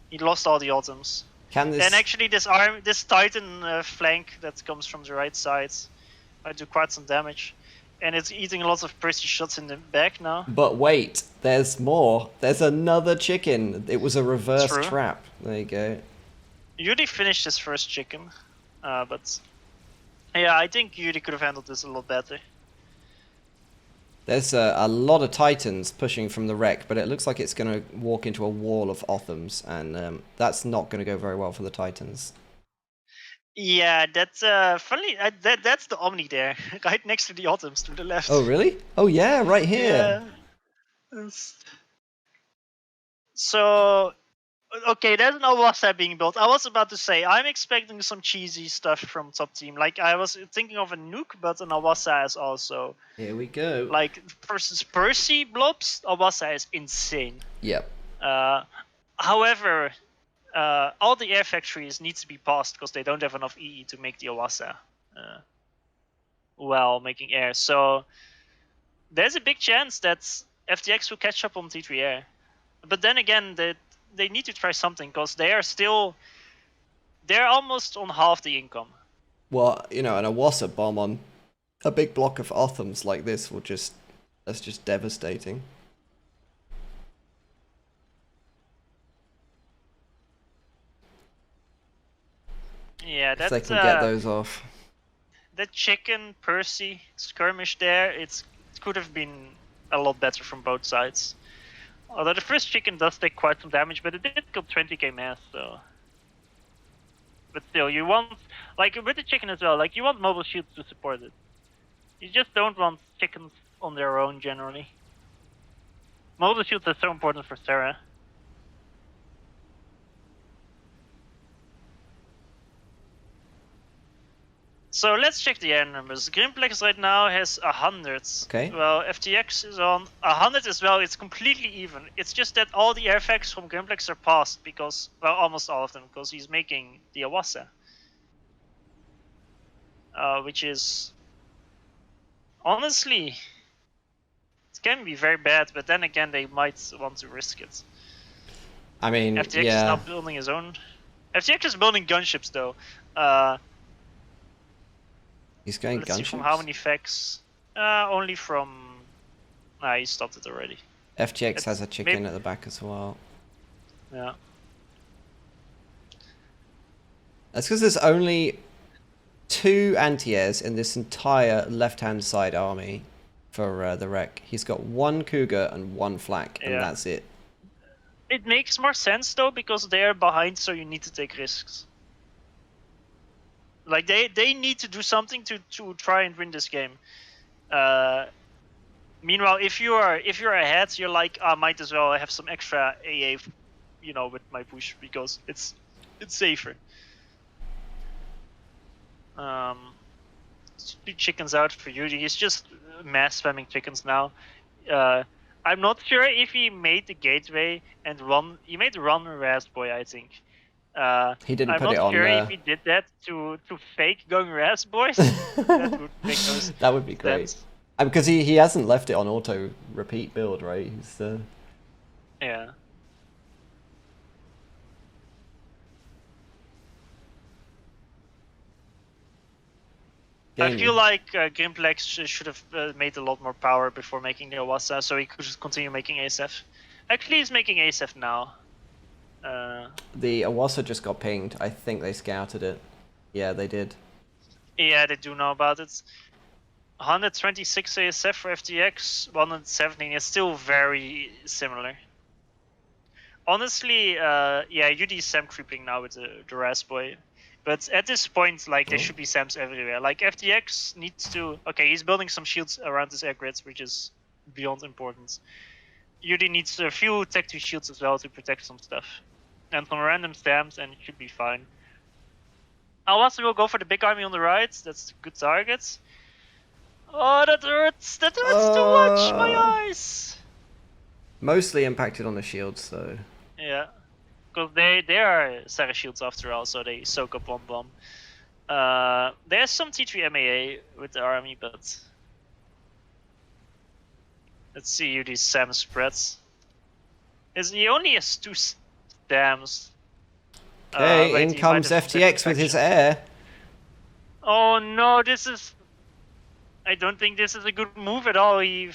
He lost all the autumns. Can this... And actually, this Titan flank that comes from the right side might do quite some damage. And it's eating a lot of Percy shots in the back now. But wait, there's more. There's another chicken. It was a reverse True. trap. There you go. Yudi finished his first chicken, but yeah, I think Yudi could have handled this a lot better. There's a lot of Titans pushing from the wreck, but it looks like it's going to walk into a wall of Othams, and that's not going to go very well for the Titans. Yeah, that's funny. That's the Omni there, right next to the Autumns to the left. Oh, really? Oh, yeah, right here. Yeah. So, okay, there's an Awasa being built. I was about to say, I'm expecting some cheesy stuff from top team. Like, I was thinking of a nuke, but an Awasa is also... Here we go. Like, versus Percy blobs, Awasa is insane. Yep. However, all the air factories need to be passed because they don't have enough EE to make the Awasa while making air. So there's a big chance that FTX will catch up on T3 air. But then again, they need to try something because they're almost on half the income. Well, you know, an Awasa bomb on a big block of Othams like this that's just devastating. Yeah, If that they can get those off. That chicken Percy skirmish there, it could have been a lot better from both sides. Although the first chicken does take quite some damage, but it did kill 20k mass, so. But still, you want, like with the chicken as well, like you want mobile shields to support it. You just don't want chickens on their own generally. Mobile shields are so important for Sarah. So let's check the air numbers. Grimplex right now has 100. Okay. Well, FTX is on 100 as well. It's completely even. It's just that all the air facts from Grimplex are passed because, well, almost all of them, because he's making the Awasa. Which is, honestly, it can be very bad, but then again, they might want to risk it. I mean, FTX is now building his own. FTX is building gunships though. He's going Let's see gunships. from how many facts. Only from. Nah, he stopped it already. FTX has a chicken at the back as well. Yeah. That's because there's only 2 anti-airs in this entire left-hand side army for the wreck. He's got 1 Cougar and 1 flak, and that's it. It makes more sense though because they're behind, so you need to take risks. Like they need to do something to try and win this game. Meanwhile, if you're ahead, you're like, I might as well have some extra AA, you know, with my push because it's safer. 2 chickens out for Yudi. He's just mass spamming chickens now. I'm not sure if he made the gateway and run. He made run Raspboy, I think. He didn't I'm put not it on sure if there. he did that to fake going Raspboys. That would make no sense. That would be great. Because he hasn't left it on auto repeat build, right? He's Yeah. I feel like Gimplex should have made a lot more power before making the Awasa, so he could just continue making ASF. Actually, he's making ASF now. The Awasa just got pinged. I think they scouted it. Yeah, they did. Yeah, they do know about it. 126 ASF for FTX, 117 is still very similar. Honestly, yeah, UD is Sam creeping now with the Raspboy. But at this point, like, there should be Sams everywhere. Like, FTX needs to... Okay, he's building some shields around his air grids, which is beyond important. UD needs a few Tech 2 shields as well to protect some stuff. And some random Sams, and it should be fine. Awasa will go for the big army on the right. That's a good target. Oh, that hurts! That hurts too much! My eyes! Mostly impacted on the shields, though. Yeah. Because they are Sarah shields after all, so they soak up one bomb. There's some T3 MAA with the army, but... Let's see who these Sam spreads. He only has 2 Sams. Okay, in comes FTX with his air. Oh no, this is... I don't think this is a good move at all. He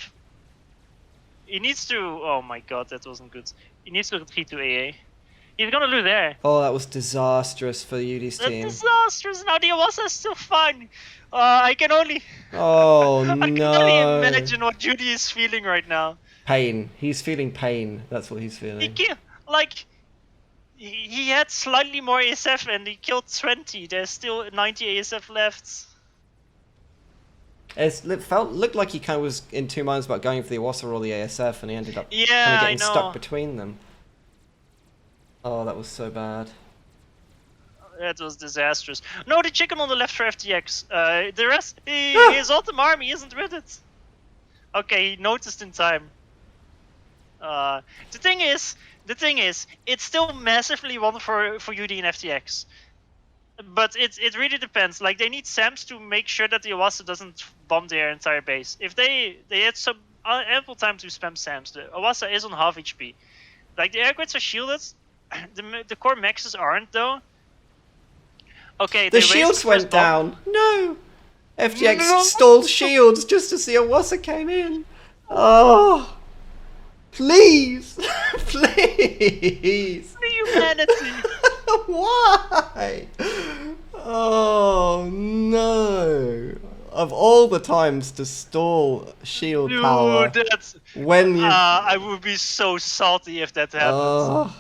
needs to... Oh my god, that wasn't good. He needs to retreat to AA. He's gonna lose there. Oh, that was disastrous for UD's That's team. disastrous. Now the Awasa is still fine. I can only... Oh I can no. only imagine what Judy is feeling right now. Pain. He's feeling pain. That's what he's feeling. He had slightly more ASF and he killed 20. There's still 90 ASF left. Looked like he kind of was in 2 minds about going for the Awasa or the ASF, and he ended up kind of getting stuck between them. Oh, that was so bad. That was disastrous. No, the chicken on the left for FTX. The rest, his ultimate army isn't with it. Okay, he noticed in time. The thing is, it's still massively won for UD and FTX. But it really depends. Like, they need Sams to make sure that the Awasa doesn't bomb their entire base. If they had some ample time to spam Sams, the Awasa is on half HP. Like, the air grids are shielded. The core maxes aren't, though. Okay, the shields went down. No! FTX stalled shields just as the Awasa came in. Oh! Please! Please! Humanity! Why? Oh no! Of all the times to stall shield power, That's... when you... I would be so salty if that happens.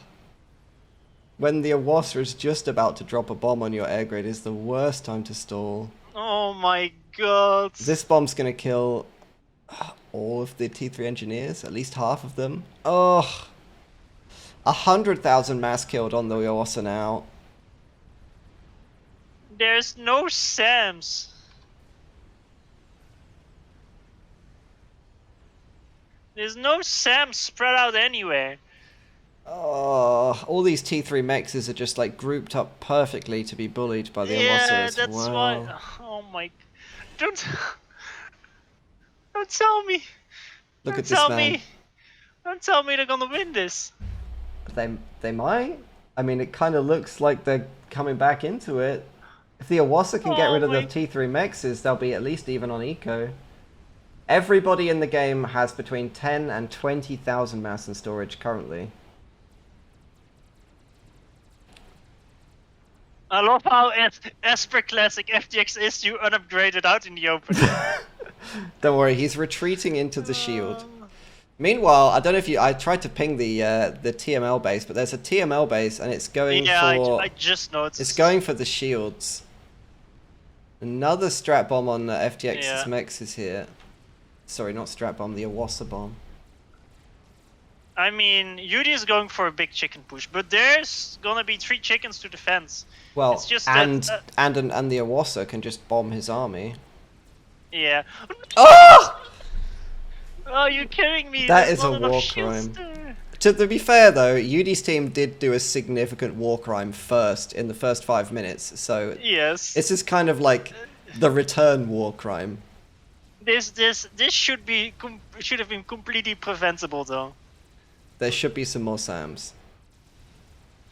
When the Awasa is just about to drop a bomb on your air grid is the worst time to stall. Oh my god. This bomb's gonna kill all of the T3 engineers, at least half of them. Oh, 100,000 mass killed on the Awasa now. There's no Sams. There's no Sams spread out anywhere. Oh, all these T3 mexes are just like grouped up perfectly to be bullied by the Awasa. Yeah, that's why. Oh my! Don't tell me. Look at this man. Don't tell me they're gonna win this. They might. I mean, it kind of looks like they're coming back into it. If the Awasa can get rid of the T3 mexes, they'll be at least even on eco. Everybody in the game has between 10 and 20,000 mass and storage currently. I love how as per classic FTX is you unupgraded out in the open. Don't worry, he's retreating into the shield. Meanwhile, I don't know if I tried to ping the TML base, but there's a TML base and it's going for... I just noticed. It's going for the shields. Another strat bomb on FTX's mechs is here. Sorry, not strat bomb, the Awasa bomb. I mean, Yudi is going for a big chicken push, but there's gonna be 3 chickens to defense. Well, it's just and the Awasa can just bomb his army. Yeah. Oh! Oh, you're kidding me. That There's is a not enough war shields crime. there. To be fair though, UD's team did do a significant war crime first in the first 5 minutes, so Yes. this is kind of like the return war crime. This should have been completely preventable though. There should be some more Sams.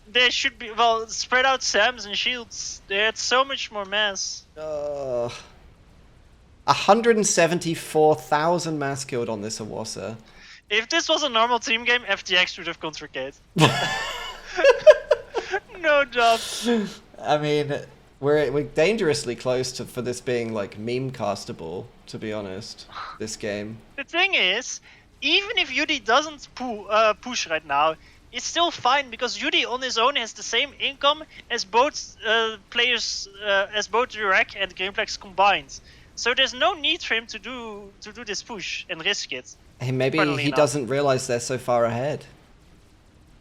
There should be spread out SAMs and shields. They had so much more mass. 174,000 mass killed on this Awasa. If this was a normal team game, FTX would have contricate. No job. I mean, we're dangerously close to for this being like meme castable, to be honest. This game. The thing is, even if Yudi doesn't push right now, it's still fine because Yudi on his own has the same income as both players, as both Direct and Gameplex combined. So there's no need for him to do this push and risk it. Hey, maybe he doesn't realize they're so far ahead.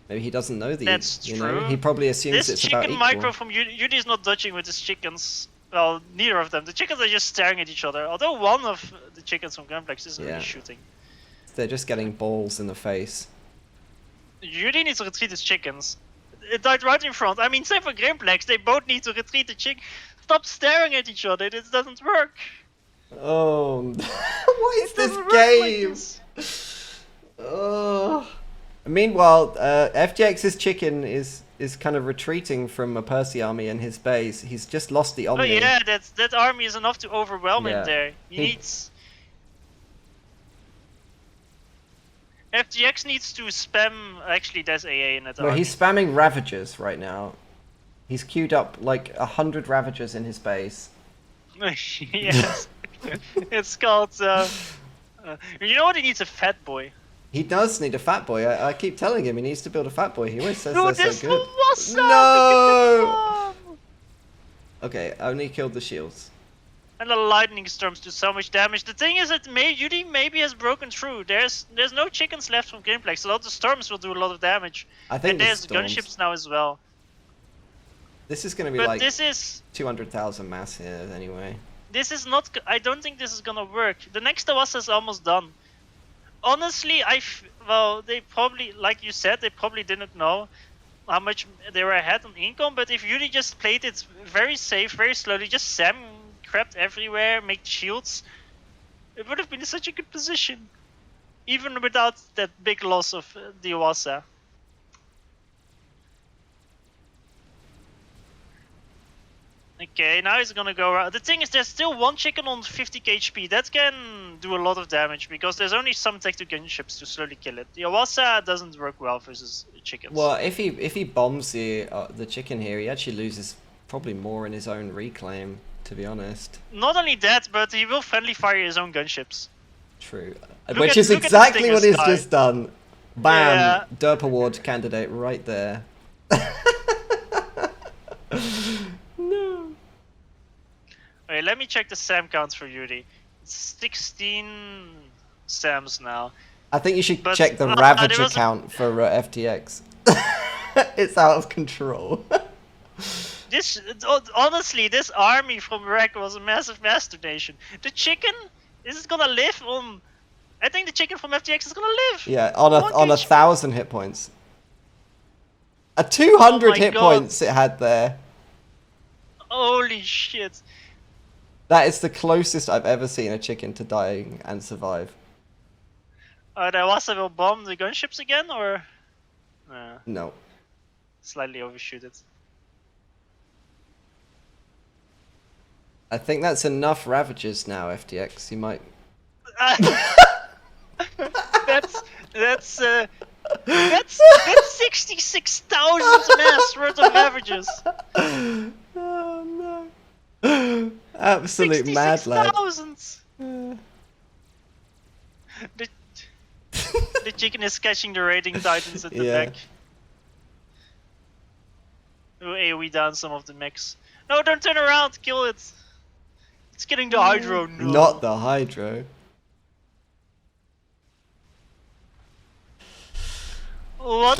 Maybe he doesn't know the. That's you true. know, he probably assumes This it's about chicken equal. micro from Yudi is not dodging with his chickens. Well, neither of them. The chickens are just staring at each other. Although one of the chickens from Gameplex is really shooting. They're just getting balls in the face. Yudi needs to retreat his chickens. It died right in front. I mean, same for Gameplex. They both need to retreat the chick. Stop staring at each other. This doesn't work. Oh, what is this Doesn't work game? like this. Oh. Meanwhile, FTX's chicken is kind of retreating from a Percy army in his base. He's just lost the Omni. Oh yeah, that army is enough to overwhelm him there. He needs... FTX needs to spam... Actually, there's AA in that No, army. he's spamming Ravagers right now. He's queued up like 100 Ravagers in his base. Yes. It's called... you know what? He needs a Fatboy. He does need a Fatboy. I keep telling him he needs to build a Fatboy. He always says No, they're this so good. Awasa! No! Okay, only killed the shields. And the lightning storms do so much damage. The thing is that Yudi maybe has broken through. There's no chickens left from Gameplex. A lot of storms will do a lot of damage. I think and there's gunships now as well. This is going to be But like this is 200,000 mass here anyway. this is not. I don't think this is gonna work. The next Awasa is almost done. Honestly, they probably, like you said, they probably didn't know how much they were ahead on income. But if Yudi just played it very safe, very slowly, just Sam crept everywhere, make shields, it would have been in such a good position, even without that big loss of the Awasa. Okay, now he's gonna go around. The thing is, there's still one chicken on 50k HP. That can do a lot of damage because there's only some tech to gunships to slowly kill it. The Awasa doesn't work well versus chickens. Well, if he bombs the chicken here, he actually loses probably more in his own reclaim, to be honest. Not only that, but he will friendly fire his own gunships. True. Look Which at- is look at exactly the what he's guy. just done. Bam! Yeah. Derp award candidate right there. No. Okay, let me check the SAM count for Yudi. It's 16 SAMs now. I think you should But, check the there Ravager was a- count for FTX. It's out of control. This honestly, this army from Iraq was a massive mass donation. The chicken is gonna live on. I think the chicken from FTX is gonna live. Yeah, on a 1 1,000 hit points. A 200 Oh my hit God. points it had there. Holy shit! That is the closest I've ever seen a chicken to dying and survive. The Awasa will bomb the gunships again, or No. slightly overshoot it. I think that's enough Ravagers now, FTX. You might... That's 66,000 mass worth of averages. Oh no. Absolute mad lad. 66,000. The chicken is catching the raiding titans at the Yeah. back. Oh, AoE down some of the mechs. No, don't turn around, kill it. It's getting the Hydro. No. Not the Hydro. What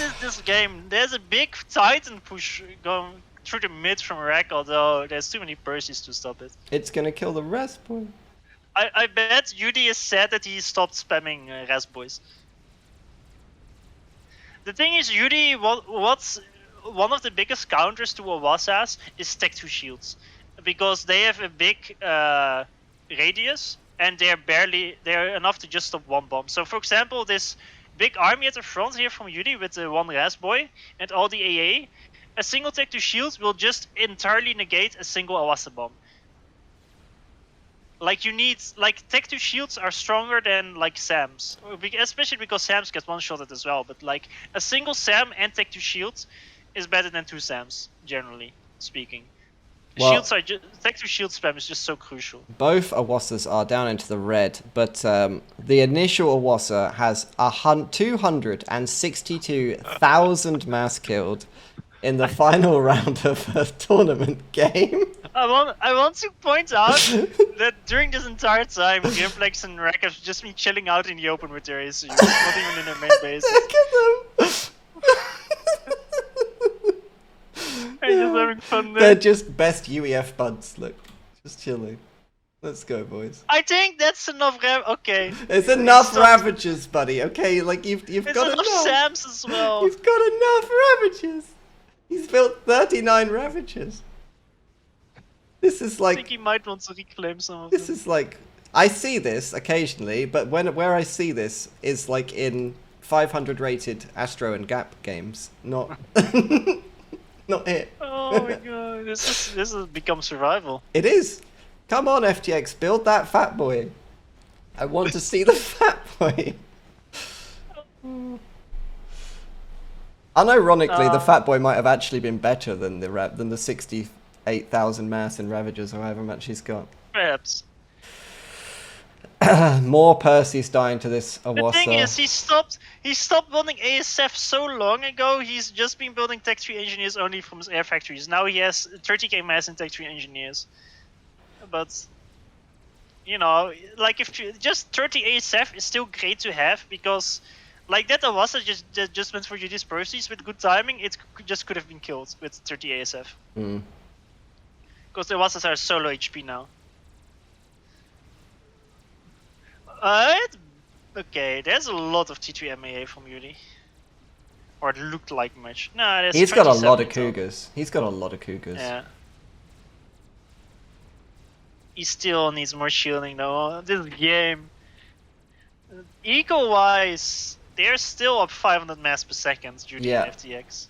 is this game? There's a big Titan push going through the mid from Rack, although there's too many Percies to stop it. It's gonna kill the rest point. I bet UD is sad that he stopped spamming Ras Boys. The thing is, UD, what's one of the biggest counters to Awasas is Tech 2 shields. Because they have a big radius, and they're enough to just stop one bomb. So for example, this big army at the front here from UD with the one Ras Boy and all the AA, a single Tech 2 shield will just entirely negate a single Awasa bomb. Like you need, like Tech 2 shields are stronger than like SAMs, especially because SAMs get one-shotted as well. But like a single SAM and Tech 2 shields is better than 2 SAMs, generally speaking. Well, Shields are Tech 2 shield spam is just so crucial. Both Awasas are down into the red, but the initial Awasa has 262,000 mass killed in the final round of a tournament game. I want to point out that during this entire time, Grimplex and Rack have just been chilling out in the open with their ASU, not even in their main base. Look at them! They're just having fun there. They're just best UEF buds, look. Just chilling. Let's go, boys. I think that's enough okay. It's enough Ravagers, buddy, okay? Like, you've got enough SAMs as well. You've got enough Ravagers! He's built 39 Ravagers. This is like... I think he might want to reclaim some of This them. is like... I see this occasionally, but where I see this is like in 500 rated Astro and Gap games, not... not here. Oh my god, this has become survival. It is. Come on, FTX, build that Fatboy. I want to see the Fatboy. Unironically, the Fatboy might have actually been better than the 68,000 mass in Ravagers, or however much he's got. Perhaps. More Percy's dying to this Awasa. The thing is, he stopped building ASF so long ago. He's just been building Tech 3 engineers only from his air factories. Now he has 30k mass in Tech 3 engineers. But you know, like if just 30 ASF is still great to have, because like that Awasa just went for you these Percy's with good timing. It just could have been killed with 30 ASF. Because the Awasas are so low HP now. Okay, there's a lot of T3 MAA from Yuri. Or it looked like much. No, there's He's got a lot of 27 Cougars. He's got a lot of Cougars. Yeah. He still needs more shielding though. This game. Eco-wise, they're still up 500 mass per second due to FTX.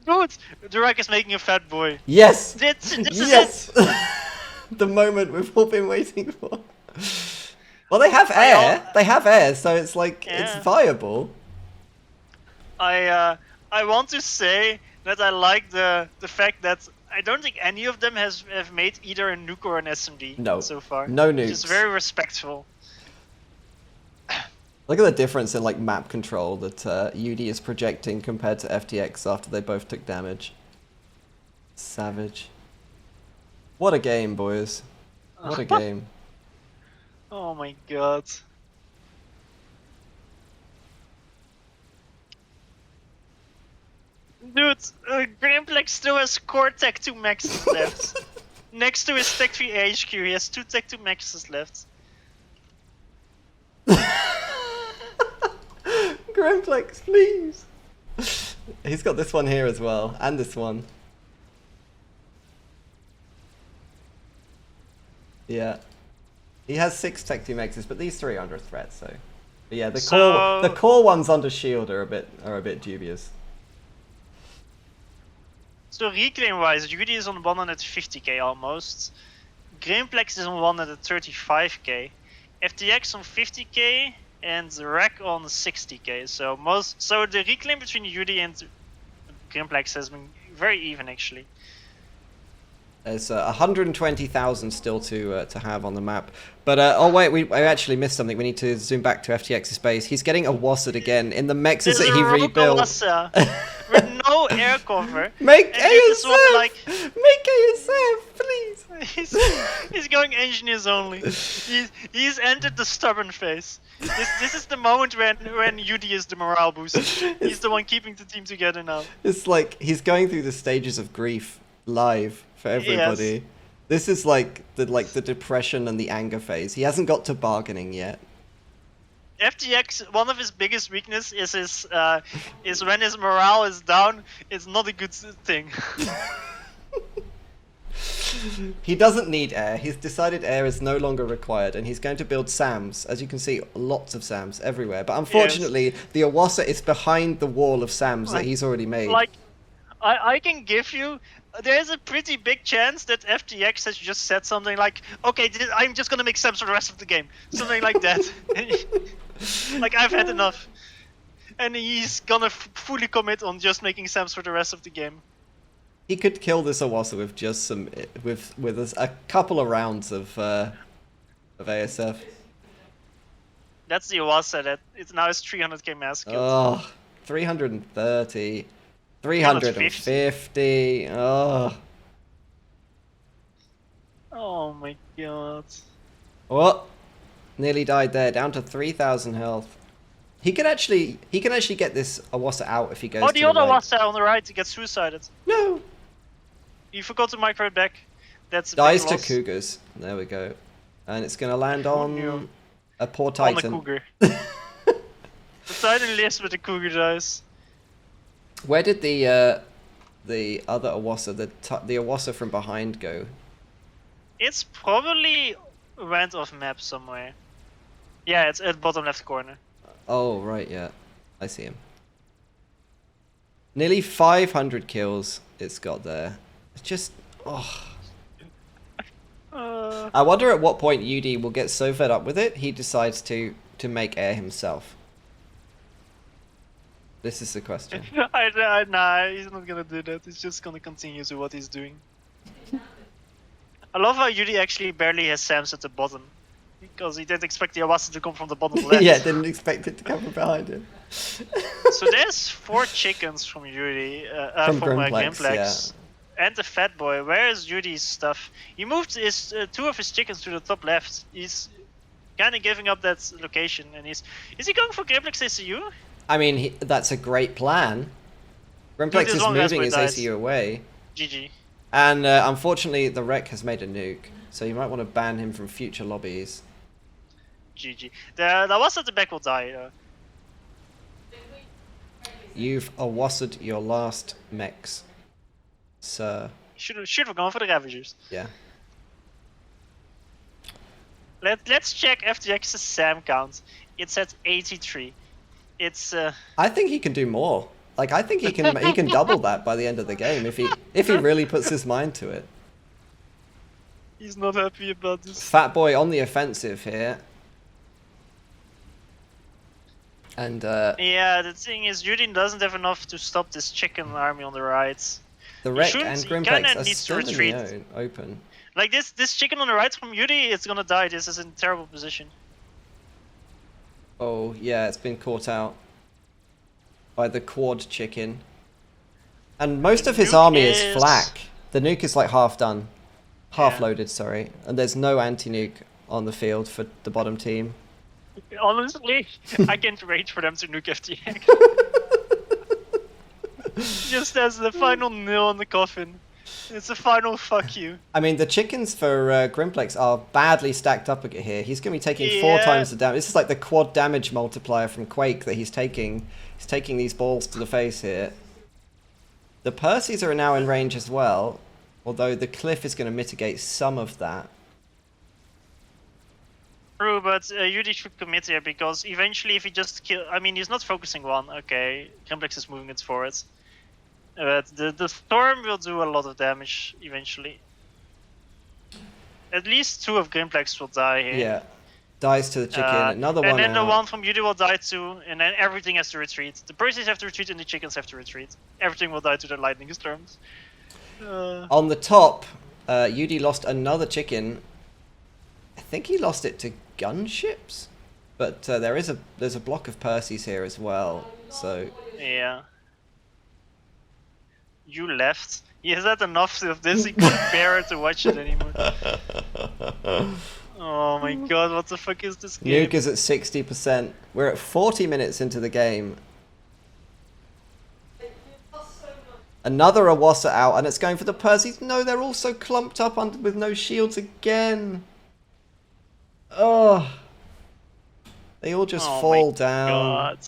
Dude, Durak is making a fat boy. Yes! This yes! is it. The moment we've all been waiting for. Well, they have air. They have air, so it's like, it's viable. I want to say that I like the fact that I don't think any of them have made either a nuke or an SMD so far. No nukes. Just very respectful. Look at the difference in like map control that UD is projecting compared to FTX after they both took damage. Savage. What a game, boys. What a game. Oh my god. Dude, Grimplex still has core Tech 2 maxes left. Next to his Tech 3 HQ, he has 2 Tech 2 maxes left. Grimplex, please. He's got this one here as well, and this one. Yeah. He has 6 Tech 2 maxes, but these 3 are under threat, so. But yeah, the core ones under shield are a bit dubious. So reclaim wise, Judy is on 150k almost. Grimplex is on 135k. FTX on 50k and Rack on 60k. So the reclaim between Judy and Grimplex has been very even actually. There's 120,000 still to have on the map. But, oh wait, I actually missed something. We need to zoom back to FTX's base. He's getting Awasa'd again in the mexes that he rebuilt. With no air cover. Make ASF! Make ASF, please! He's going engineers only. He's entered the stubborn phase. This is the moment when UD is the morale booster. He's the one keeping the team together now. It's like he's going through the stages of grief live for everybody. This is like the depression and the anger phase. He hasn't got to bargaining yet. FTX, one of his biggest weakness is is when his morale is down. It's not a good thing. He doesn't need air. He's decided air is no longer required, and he's going to build SAMs. As you can see, lots of SAMs everywhere. But unfortunately, the Awasa is behind the wall of SAMs that he's already made. Like, I can give you. There's a pretty big chance that FTX has just said something like, "Okay, I'm just gonna make SAMs for the rest of the game," something like that. Like, I've had enough, and he's gonna fully commit on just making SAMs for the rest of the game. He could kill this Awasa with just some with a couple of rounds of ASF. That's the Awasa that it now is 300k mass kills. Oh, 330, 350. Oh. Oh my god. What? Nearly died there, down to 3,000 health. He can actually get this Awasa out if he goes. Oh, to the other right. Awasa on the right gets suicided. No. You forgot to micro it back. That's a Dies big to loss. Cougars. There we go. And it's gonna land on knew? a poor On Titan. the Cougar. The Titan lives, but the Cougar dies. Where did the other Awasa, the Awasa from behind go? It's probably went off map somewhere. Yeah, it's at bottom left corner. Oh, right, yeah. I see him. Nearly 500 kills it's got there. It's just... oh. I wonder at what point UD will get so fed up with it, he decides to make air himself. This is the question. Nah, he's not gonna do that. He's just gonna continue to what he's doing. I love how UD actually barely has SAMs at the bottom. Because he didn't expect the Awasa to come from the bottom left. Yeah, didn't expect it to come from behind him. So there's 4 chickens from UD, from Grimplex. And the Fatboy. Where is UD's stuff? He moved his 2 of his chickens to the top left. He's kind of giving up that location. And is he going for Grimplex ACU? I mean, that's a great plan. Grimplex is moving his ACU away. GG. And unfortunately, the Wreck has made a nuke. So you might want to ban him from future lobbies. GG. The Awasa at the back will die. You've Awasa'd your last mechs, sir. Should have gone for the Ravagers. Yeah. Let's check FTX's SAM count. It's at 83. It's I think he can do more. Like I think he can double that by the end of the game if he really puts his mind to it. He's not happy about this. Fatboy on the offensive here. And yeah, the thing is, Judin doesn't have enough to stop this chicken army on the right. The Wreck and Grimplex are needs to still retreat. in the open. Like this chicken on the right from Yudi, it's gonna die. This is in a terrible position. Oh yeah, it's been caught out by the quad chicken. And most of his army is flak. The nuke is like half done. Half loaded, sorry. And there's no anti-nuke on the field for the bottom team. Honestly, I can't wait for them to nuke FTX. Just as the final nail on the coffin. It's a final fuck you. I mean, the chickens for Grimplex are badly stacked up here. He's going to be taking 4 times the damage. This is like the quad damage multiplier from Quake that he's taking. He's taking these balls to the face here. The Percys are now in range as well, although the cliff is going to mitigate some of that. True, but Yudi should commit here because eventually if he just kill... I mean, he's not focusing one. Okay, Grimplex is moving it forward. But the storm will do a lot of damage eventually. At least 2 of Grimplex will die here. Yeah, dies to the chicken. Another one and then out. the one from Yudi will die too, and then everything has to retreat. The Percys have to retreat and the chickens have to retreat. Everything will die to the lightning storms. On the top, Yudi lost another chicken. I think he lost it to gunships, but there's a block of Percys here as well. So yeah. You left. He has had enough of this, he can't bear to watch it anymore. Oh my god, what the fuck is this game? Nuke is at 60%. We're at 40 minutes into the game. Another Awasa out, and it's going for the Persies. No, they're all so clumped up with no shields again. Oh. They all just fall down. God.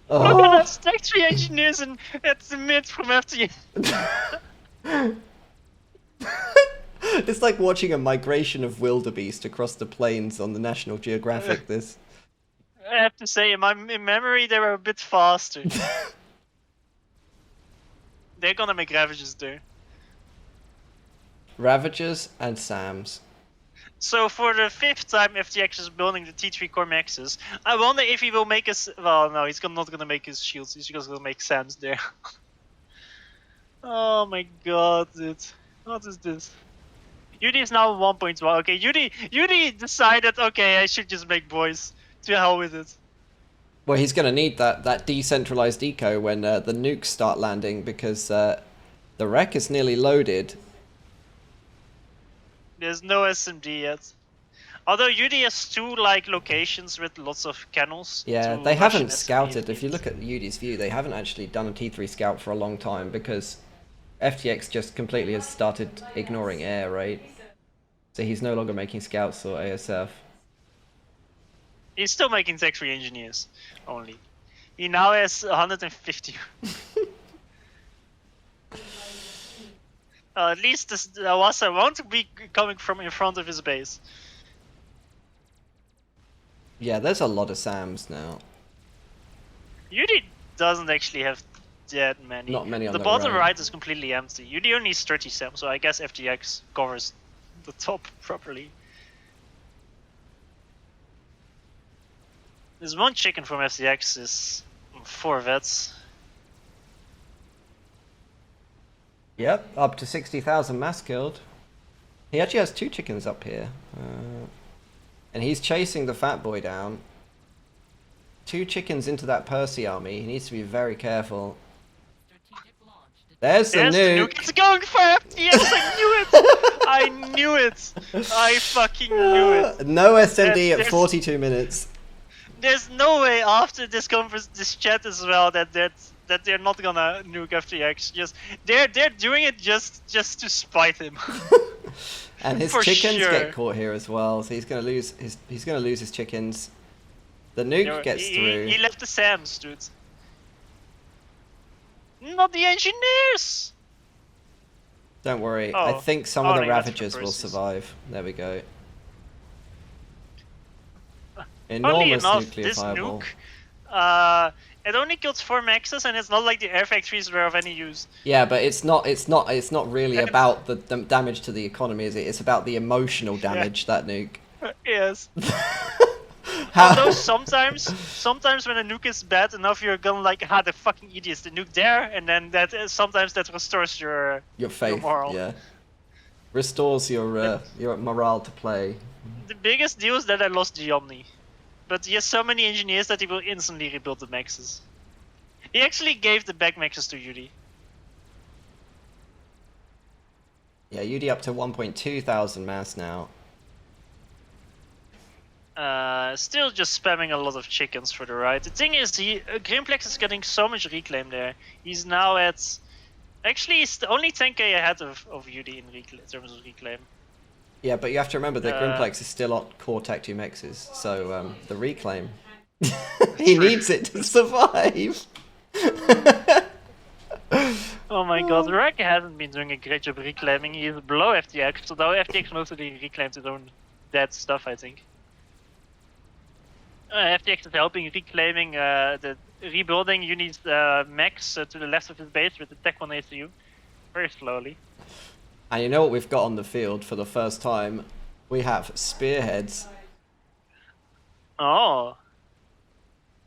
Oh. We're gonna stack 3 engineers and at the mid from FT. It's like watching a migration of wildebeest across the plains on the National Geographic, this. I have to say, in memory, they were a bit faster. They're gonna make ravages there. Ravagers and Sams. So for the 5th time FTX is building the T3 core maxes, I wonder if he will make us... Well, no, he's not gonna make his shields, he's just gonna make Sams there. Oh my god, dude. What is this? Yudi is now 1.1. Okay, Yudi decided, okay, I should just make boys. To hell with it. Well, he's going to need that decentralized eco when the nukes start landing, because the wreck is nearly loaded. There's no SMD yet. Although Yudi has 2 like locations with lots of cannons. Yeah, they haven't scouted. If you look at Yudi's view, they haven't actually done a T3 scout for a long time, because FTX just completely has started ignoring air, right? So he's no longer making scouts or ASF. He's still making Tech 3 engineers, only. He now has 150. At least the Awasa won't be coming from in front of his base. Yeah, there's a lot of Sams now. Yudi doesn't actually have that many. Not many on the the bottom right. right is completely empty. Yudi only needs 30 Sam, so I guess FTX covers the top properly. There's 1 chicken from FTX, is 4 vets. Yep, up to 60,000 mass killed. He actually has 2 chickens up here. And he's chasing the Fatboy down. 2 chickens into that Percy army. He needs to be very careful. There's the nuke. It's going for FTX, I knew it! I knew it! I fucking knew it! No SMD at 42 minutes. There's no way after this conference, this chat as well, that they're not gonna nuke FTX. Just they're doing it just to spite him. And his chickens get caught here as well, so he's gonna lose his chickens. The nuke gets through. He left the Sams, dude. Not the engineers. Don't worry, Oh. I think some of Oh, the no, that's Ravagers for will Percy's. survive. There we go. Funnily Enormous enough, nuclear this fireball. nuke, it only killed 4 maxes, and it's not like the air factories were of any use. Yeah, but it's not really about the damage to the economy, is it? It's about the emotional damage, that nuke. Yes. How- Although sometimes when a nuke is bad enough, you're gonna like, the fucking idiots, the nuke there, and then sometimes that restores your faith, moral. yeah. Restores your morale to play. The biggest deal is that I lost the Omni. But he has so many engineers that he will instantly rebuild the maxes. He actually gave the back maxes to Yudi. Yeah, UD up to 1.2 thousand mass now. Still just spamming a lot of chickens for the right. The thing is, Grimplex is getting so much reclaim there. He's now at... Actually, he's only 10k ahead of Yudi in terms of reclaim. Yeah, but you have to remember that Grimplex is still on core Tech 2 mexes, so the reclaim. He needs it to survive! Oh my god, Rek hasn't been doing a great job reclaiming. He's below FTX, so now FTX mostly reclaimed his own dead stuff, I think. FTX is helping reclaiming the rebuilding Uni's mechs to the left of his base with the Tech 1 ACU. Very slowly. And you know what we've got on the field for the first time? We have spearheads. Oh.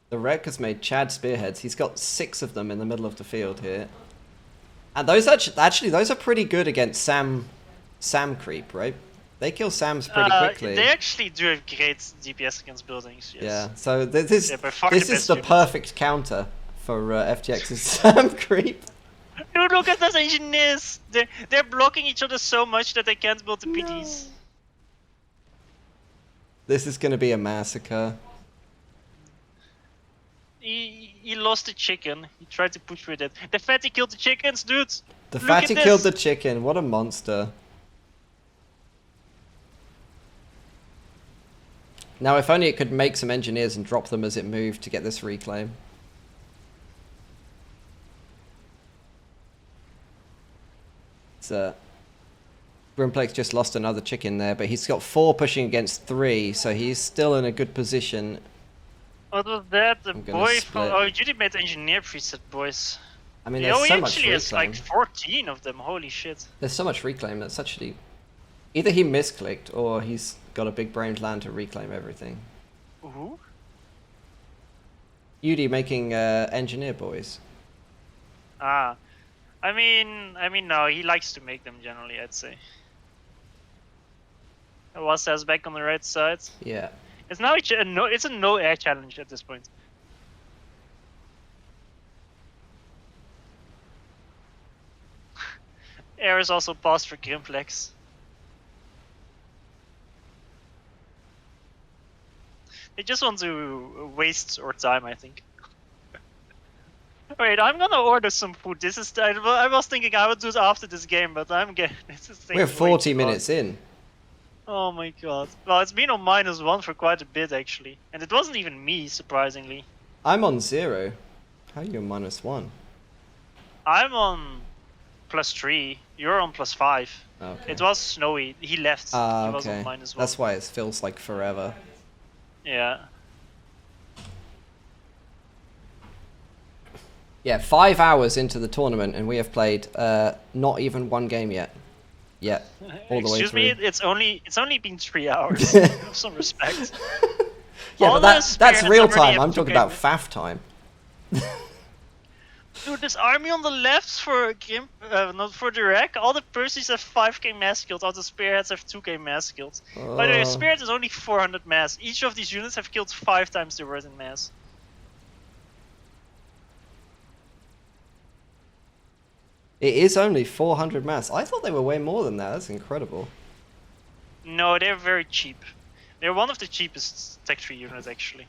The Rek has made Chad spearheads. He's got 6 of them in the middle of the field here. And those actually those are pretty good against Sam creep, right? They kill Sams pretty quickly. They actually do have great DPS against buildings, yes. Yeah, so this is the the perfect counter for FTX's Sam creep. Dude, look at those engineers! They're blocking each other so much that they can't build the PDs. No. This is going to be a massacre. He lost the chicken. He tried to push with it. The fatty killed the chickens, dude. The Look at fatty killed the this. chicken. What a monster. Now, if only it could make some engineers and drop them as it moved to get this reclaim. Grimplex just lost another chicken there, but he's got 4 pushing against 3, so he's still in a good position. What was that? The I'm gonna boy split. from... Oh, Judy made engineer preset, boys. I mean, Yeah, there's he so much actually has reclaim. like 14 of them. Holy shit. There's so much reclaim that's actually... Either he misclicked, or he's got a big brain plan to reclaim everything. Who? Yudi making engineer boys. Ah. I mean, no, he likes to make them generally, I'd say. Awasa's back on the right side. Yeah. It's now it's a no air challenge at this point. Air is also paused for Grimplex. They just want to waste our time, I think. Wait, I'm gonna order some food. This is I was thinking I would do it after this game, but I'm getting this is taking We're way 40 too long. minutes in. Oh my god. Well, it's been on -1 for quite a bit actually, and it wasn't even me, surprisingly. I'm on 0. How are you on -1? I'm on +3. You're on +5. Okay. It was snowy. He left. He was okay. on -1. That's why it feels like forever. Yeah. Yeah, 5 hours into the tournament, and we have played not even 1 game yet. All the way Excuse through. me. It's only been 3 hours. Have some respect. Yeah, All but the that's spirits real already time. have I'm two talking about games. FAF time. Dude, this army on the left for not for the wreck. All the Percies have 5k mass killed. All the spearheads have 2k mass killed. By the way, spearhead is only 400 mass. Each of these units have killed 5 times their worth in mass. It is only 400 mass. I thought they were way more than that. That's incredible. No, they're very cheap. They're one of the cheapest Tech 3 units actually.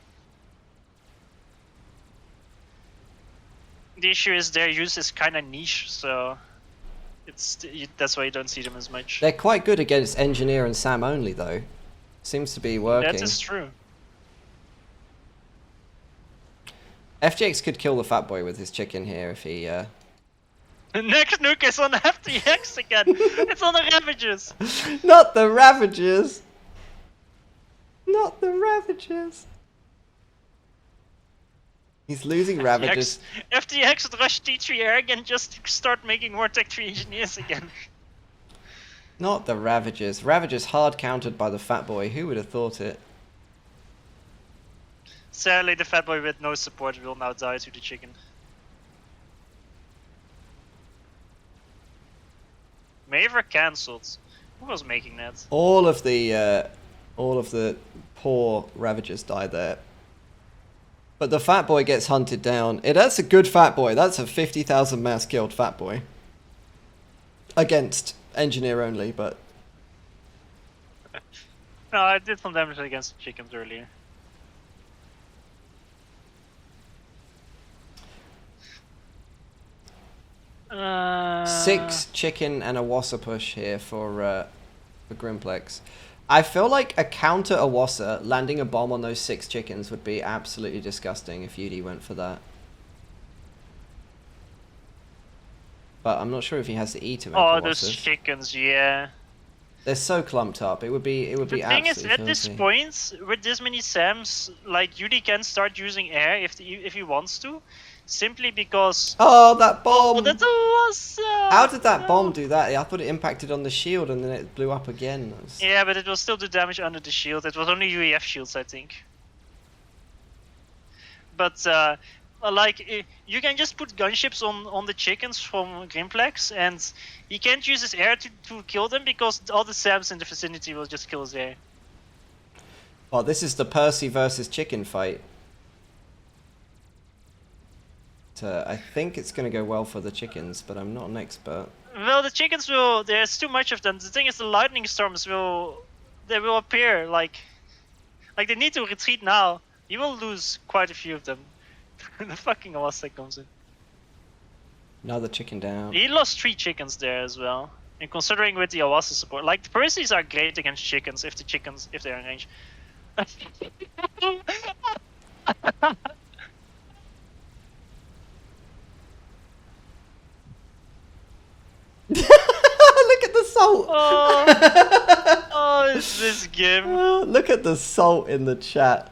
The issue is their use is kind of niche, so that's why you don't see them as much. They're quite good against Engineer and Sam only, though. Seems to be working. That is true. FTX could kill the Fatboy with his chicken here if he... Next nuke is on FTX again! It's on the Ravages! Not the Ravagers! Not the Ravagers! He's losing Ravagers. FTX would rush T3 air again just to start making more Tech 3 engineers again. Not the Ravagers. Ravagers hard countered by the Fatboy. Who would have thought it? Sadly, the Fatboy with no support will now die to the chicken. Maver cancelled. Who was making that? All of the poor Ravagers died there. But the Fatboy gets hunted down. That's a good Fatboy. That's a 50,000 mass killed Fatboy. Against Engineer only, but... No, I did some damage against the chickens earlier. Six chicken and a Awasa push here for Grimplex. I feel like a counter Awasa landing a bomb on those 6 chickens would be absolutely disgusting if Yudi went for that. But I'm not sure if he has the E to make Oh, Awasas. those chickens, yeah. They're so clumped up. It would be The thing absolutely is, at this filthy. point, with this many SAMs, like Yudi can start using air if he wants to, simply because. Oh, that bomb! Oh, that's awesome! How did that bomb do that? I thought it impacted on the shield and then it blew up again. That was... Yeah, but it will still do damage under the shield. It was only UEF shields, I think. But you can just put gunships on the chickens from Grimplex, and he can't use his air to kill them because all the SAMs in the vicinity will just kill his air. Oh, this is the Percy versus chicken fight. I think it's going to go well for the chickens, but I'm not an expert. Well, the chickens will. There's too much of them. The thing is, the lightning storms will appear like they need to retreat now. You will lose quite a few of them. The fucking Awasa comes in. Another chicken down. He lost 3 chickens there as well. And considering with the Awasa support, like the Percy's are great against chickens if they're in range. Look at the salt. Oh, it's this game. Look at the salt in the chat.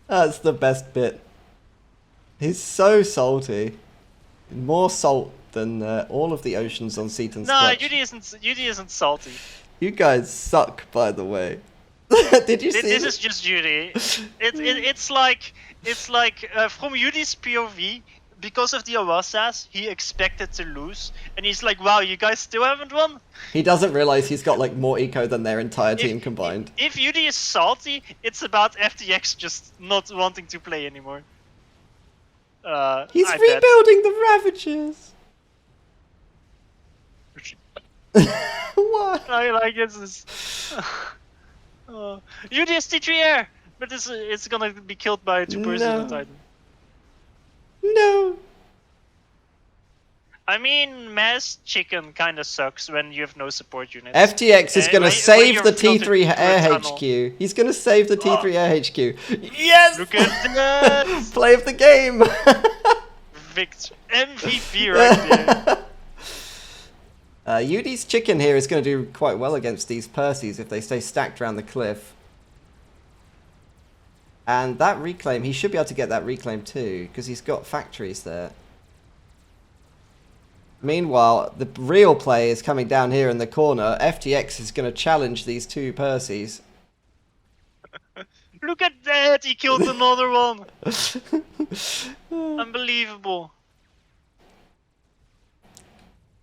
That's the best bit. He's so salty. More salt than all of the oceans on Seaton's No, clutch. Judy isn't salty. You guys suck, by the way. Did you see This is just Judy. It's like from Judy's POV, because of the Awasas, he expected to lose, and he's like, "Wow, you guys still haven't won." He doesn't realize he's got like more eco than their entire team combined. If Judy is salty, it's about FTX just not wanting to play anymore. He's I rebuilding the Ravagers. What? I like it. Judy is T3 air, but it's gonna be killed by 2 persons on Titan. No. I mean, mass chicken kind of sucks when you have no support units. FTX is going to when save you're the filtered T3 through a Air tunnel. HQ. He's going to save the T3 Air HQ. Yes! Look at that! Play of the game! Victor. MVP right there. Yudi's chicken here is going to do quite well against these Percys if they stay stacked around the cliff. And that reclaim, he should be able to get that reclaim too, because he's got factories there. Meanwhile, the real play is coming down here in the corner. FTX is going to challenge these 2 Percys. Look at that! He killed another one! Unbelievable.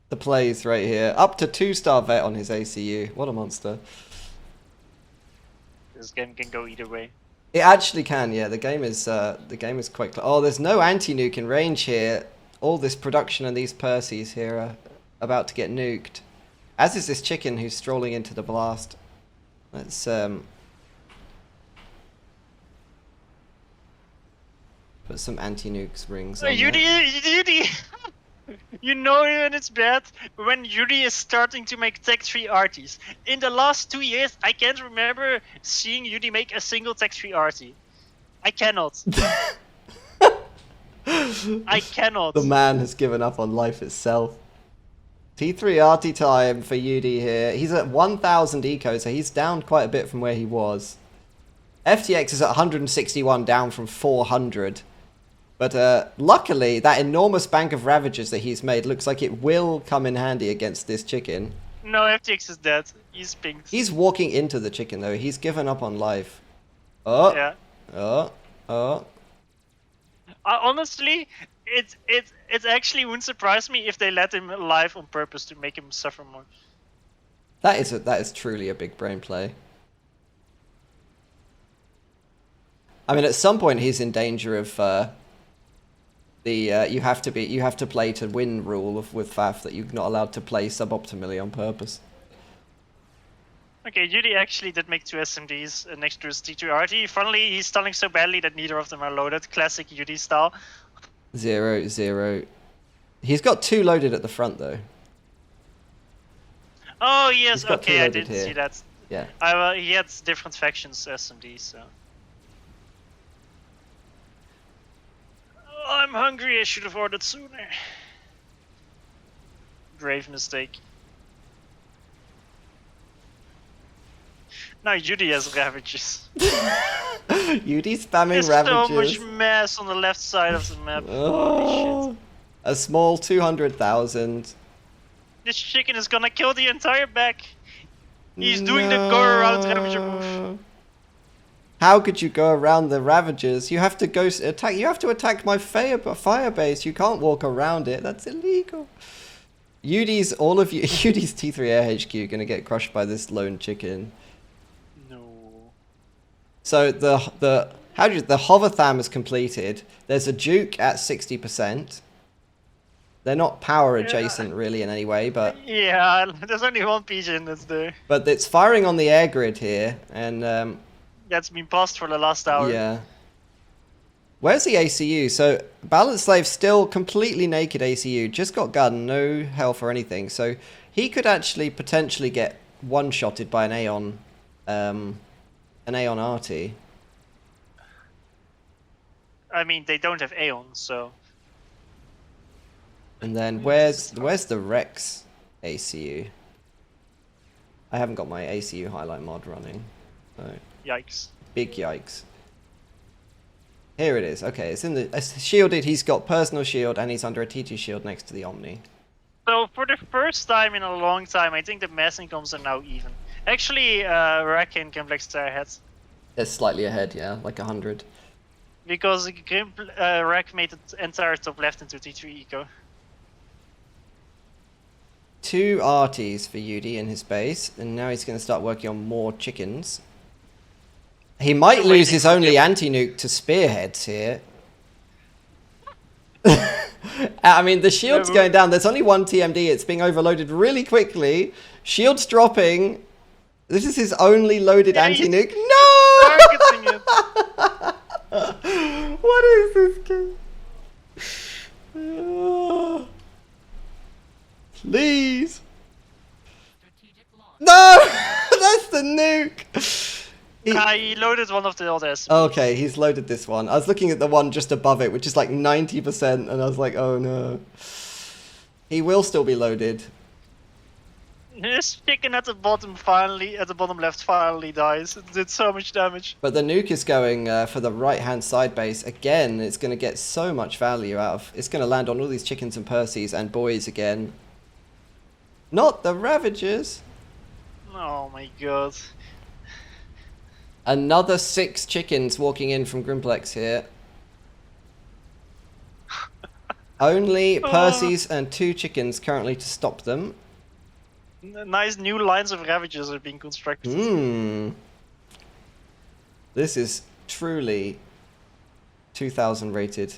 The plays right here. Up to 2-star vet on his ACU. What a monster. This game can go either way. It actually can, yeah. The game is quite close. Oh, there's no anti-nuke in range here. All this production and these Percys here are about to get nuked. As is this chicken who's strolling into the blast. Let's put some anti-nukes rings on Yuri! You know when it's bad? When Yuri is starting to make Tech 3 arties. In the last 2 years, I can't remember seeing Yuri make a single Tech 3 arty. I cannot. I cannot. The man has given up on life itself. T3 arty time for Yudi here. He's at 1,000 eco, so he's down quite a bit from where he was. FTX is at 161, down from 400. But luckily, that enormous bank of Ravagers that he's made looks like it will come in handy against this chicken. No, FTX is dead. He's pinked. He's walking into the chicken, though. He's given up on life. Oh. Yeah. Oh. Honestly, it actually wouldn't surprise me if they let him alive on purpose to make him suffer more. That is truly a big brain play. I mean, at some point he's in danger of you have to play to win rule with FAF, that you're not allowed to play suboptimally on purpose. Okay, Judy actually did make 2 SMDs next to his T2 RT. Funnily, he's stunning so badly that neither of them are loaded. Classic Judy style. 0-0. He's got 2 loaded at the front, though. Oh, yes, He's got 2 okay, I loaded didn't here. see that. Yeah. He had different factions SMDs, so... Oh, I'm hungry, I should have ordered sooner. Grave mistake. Now Judy has Ravages. Yudi spamming There's Ravagers. so much mass on the left side of the map. Holy Oh, shit. a small 200,000. This chicken is gonna kill the entire back. He's doing the go around Ravager move. How could you go around the Ravagers? You have to go attack. You have to attack my fire base. You can't walk around it. That's illegal. Yudi's T3 Air HQ gonna get crushed by this lone chicken. No. So the Hovertham is completed. There's a Duke at 60%. They're not power adjacent really in any way, but Yeah, there's only one pigeon that's there. but it's firing on the air grid here, and That's been paused for the last hour. yeah. Where's the ACU? So BalanceSlave still completely naked ACU, just got gun, no health or anything. So he could actually potentially get one-shotted by an Aeon arty. I mean, they don't have Aeon, so. And then where's the Rex ACU? I haven't got my ACU highlight mod running. So. Yikes. Big yikes. Here it is. Okay, it's in the shielded. He's got personal shield and he's under a T2 shield next to the Omni. So for the first time in a long time, I think the mass incomes are now even. Actually, Rack and Grimplex are ahead. They're slightly ahead, yeah, like 100. Because Rack made the entire top left into T3 eco. 2 arties for UD in his base, and now he's going to start working on more chickens. He might lose his only anti-nuke to spearheads here. I mean, the shield's going down. There's only one TMD. It's being overloaded really quickly. Shield's dropping. This is his only loaded anti-nuke. No! Targeting it. What is this game? Please. No! That's the nuke! He loaded one of the others. Okay, he's loaded this one. I was looking at the one just above it, which is like 90%, and I was like, oh no. He will still be loaded. This chicken at the bottom left finally dies. It did so much damage. But the nuke is going for the right-hand side base. Again, it's going to get so much value out of... It's going to land on all these chickens and Percys and boys again. Not the Ravagers. Oh my god. Another 6 chickens walking in from Grimplex here. Only Percys and 2 chickens currently to stop them. Nice new lines of Ravagers are being constructed. This is truly 2000 rated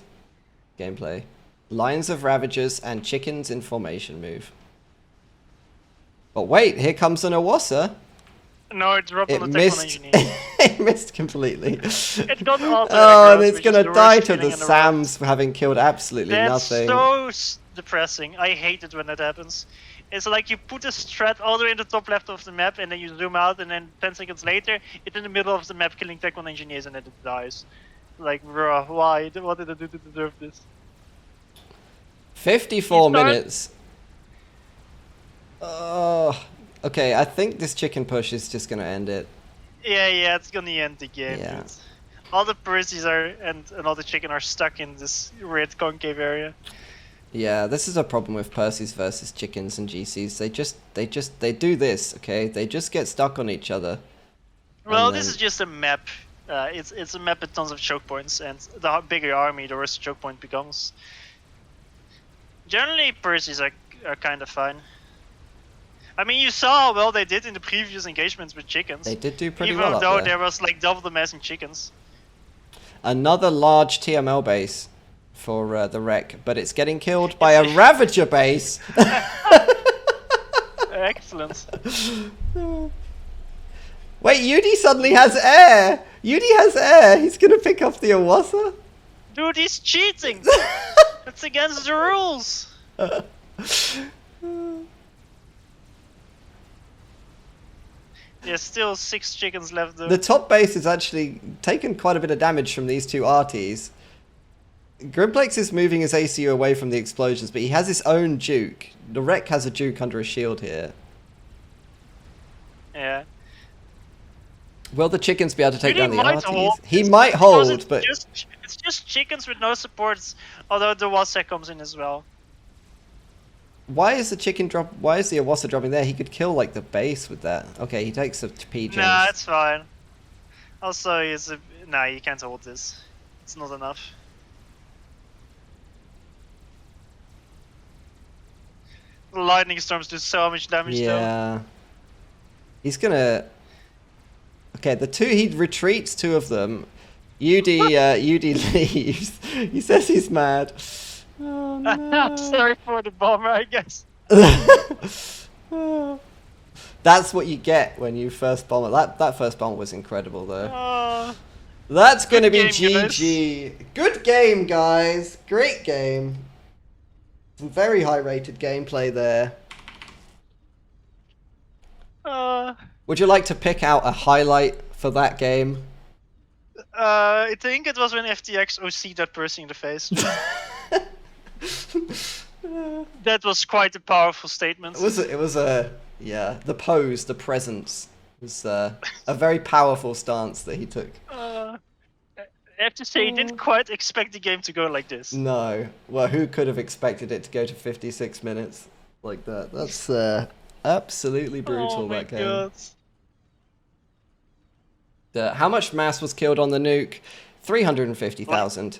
gameplay. Lines of Ravagers and chickens in formation move. But wait, here comes an Awasa. No, it dropped It on the Tech missed. Engineer. It missed completely. It got auto Oh, and aggro, it's which is gonna the die worst to the feeling in world. Sams for having killed absolutely That's nothing. so depressing. I hate it when that happens. It's like you put a strat all the way in the top left of the map and then you zoom out and then 10 seconds later it's in the middle of the map killing Tech 1 engineers and then it dies. Like, bruh, why? What did I do to deserve this? 54 minutes. Oh, okay, I think this chicken push is just gonna end it. Yeah, it's gonna end the game. Yeah. Dude. All the Percys and all the chicken are stuck in this weird concave area. Yeah, this is a problem with Percys versus chickens and GCs. They do this, okay? They just get stuck on each other. Well, this is just a map. It's a map with tons of choke points, and the bigger your army, the worse the choke point becomes. Generally, Percys are kind of fine. I mean, you saw how well they did in the previous engagements with chickens. They did do pretty even well up though there. there was like double the mass in chickens. Another large TML base for the wreck, but it's getting killed by a Ravager base. Excellent. Wait, UD suddenly has air. UD has air. He's gonna pick up the Awasa. Dude, he's cheating. That's against the rules. There's still 6 chickens left though. The top base has actually taken quite a bit of damage from these 2 arties. Grimplex is moving his ACU away from the explosions, but he has his own juke. The wreck has a juke under a shield here. Yeah. Will the chickens be able to take down the might arties? hold He this might because hold, but... It's just chickens with no supports, although the Awasa comes in as well. Why is the Awasa dropping there? He could kill like the base with that. Okay, he takes the P-gens. Nah, it's fine. Also, nah, you can't hold this. It's not enough. The lightning storms do so much damage though. Yeah. He's gonna... Okay, he retreats 2 of them. UD leaves. He says he's mad. Oh, no. Sorry for the bomber, I guess. That's what you get when you first bomb it. That first bomb was incredible though. That's going to be Good game, GG. Good game, guys. Great game. Some very high-rated gameplay there. Would you like to pick out a highlight for that game? I think it was when FTX OC that person in the face. That was quite a powerful statement. It was yeah, the pose, the presence. It was a very powerful stance that he took. I have to say, I didn't quite expect the game to go like this. No. Well, who could have expected it to go to 56 minutes like that? That's absolutely brutal, that game. God. How much mass was killed on the nuke? 350,000.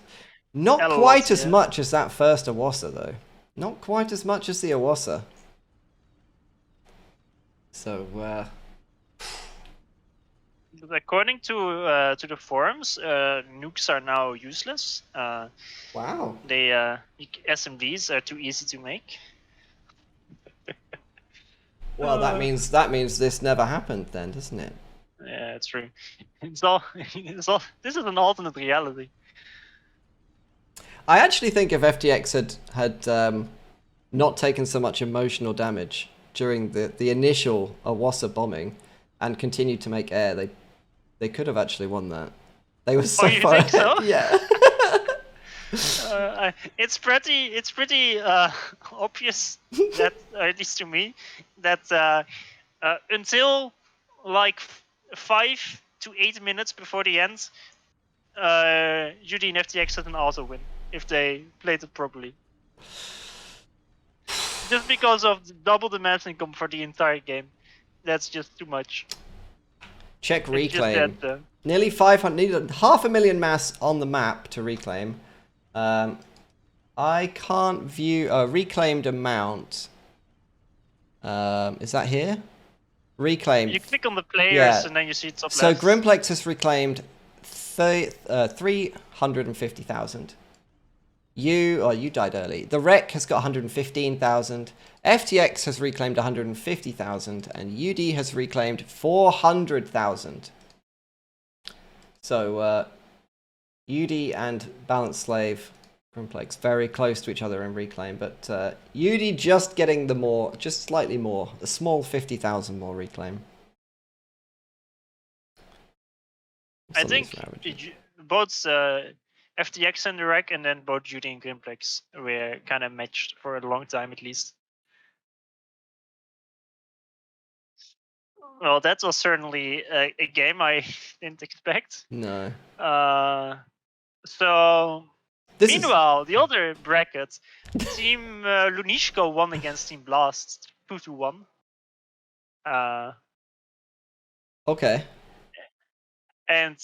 Not Hell of a quite lot, as yeah. much as that first Awasa, though. Not quite as much as the Awasa. So, According to the forums, nukes are now useless. wow. They SMDs are too easy to make. Well, that means this never happened then, doesn't it? Yeah, it's true. It's all. This is an alternate reality. I actually think if FTX had not taken so much emotional damage during the initial Awasa bombing and continued to make air, they could have actually won that. They were so you far think so? ahead. Yeah. It's pretty obvious that, at least to me, that until like 5 to 8 minutes before the end, UD and FTX had an auto win if they played it properly. Just because of double the mass income for the entire game, that's just too much. Check It's reclaim. just that, Nearly 500, needed 500,000 mass on the map to reclaim. I can't view a reclaimed amount. Is that here? Reclaimed. you click on the players Yeah. and then you see it's up So left. Grimplex has reclaimed 350,000. You died early. The Wreck has got 115,000. FTX has reclaimed 150,000, and UD has reclaimed 400,000. So UD and BalanceSlave, Grimplex very close to each other in reclaim, but UD just getting just slightly more, a small 50,000 more reclaim. I think both FTX and the Wreck, and then both Judy and Grimplex were kind of matched for a long time at least. Well, that was certainly a game I didn't expect. No. So, meanwhile, the other bracket, Team Lunishko won against Team Blast 2-1. Okay. And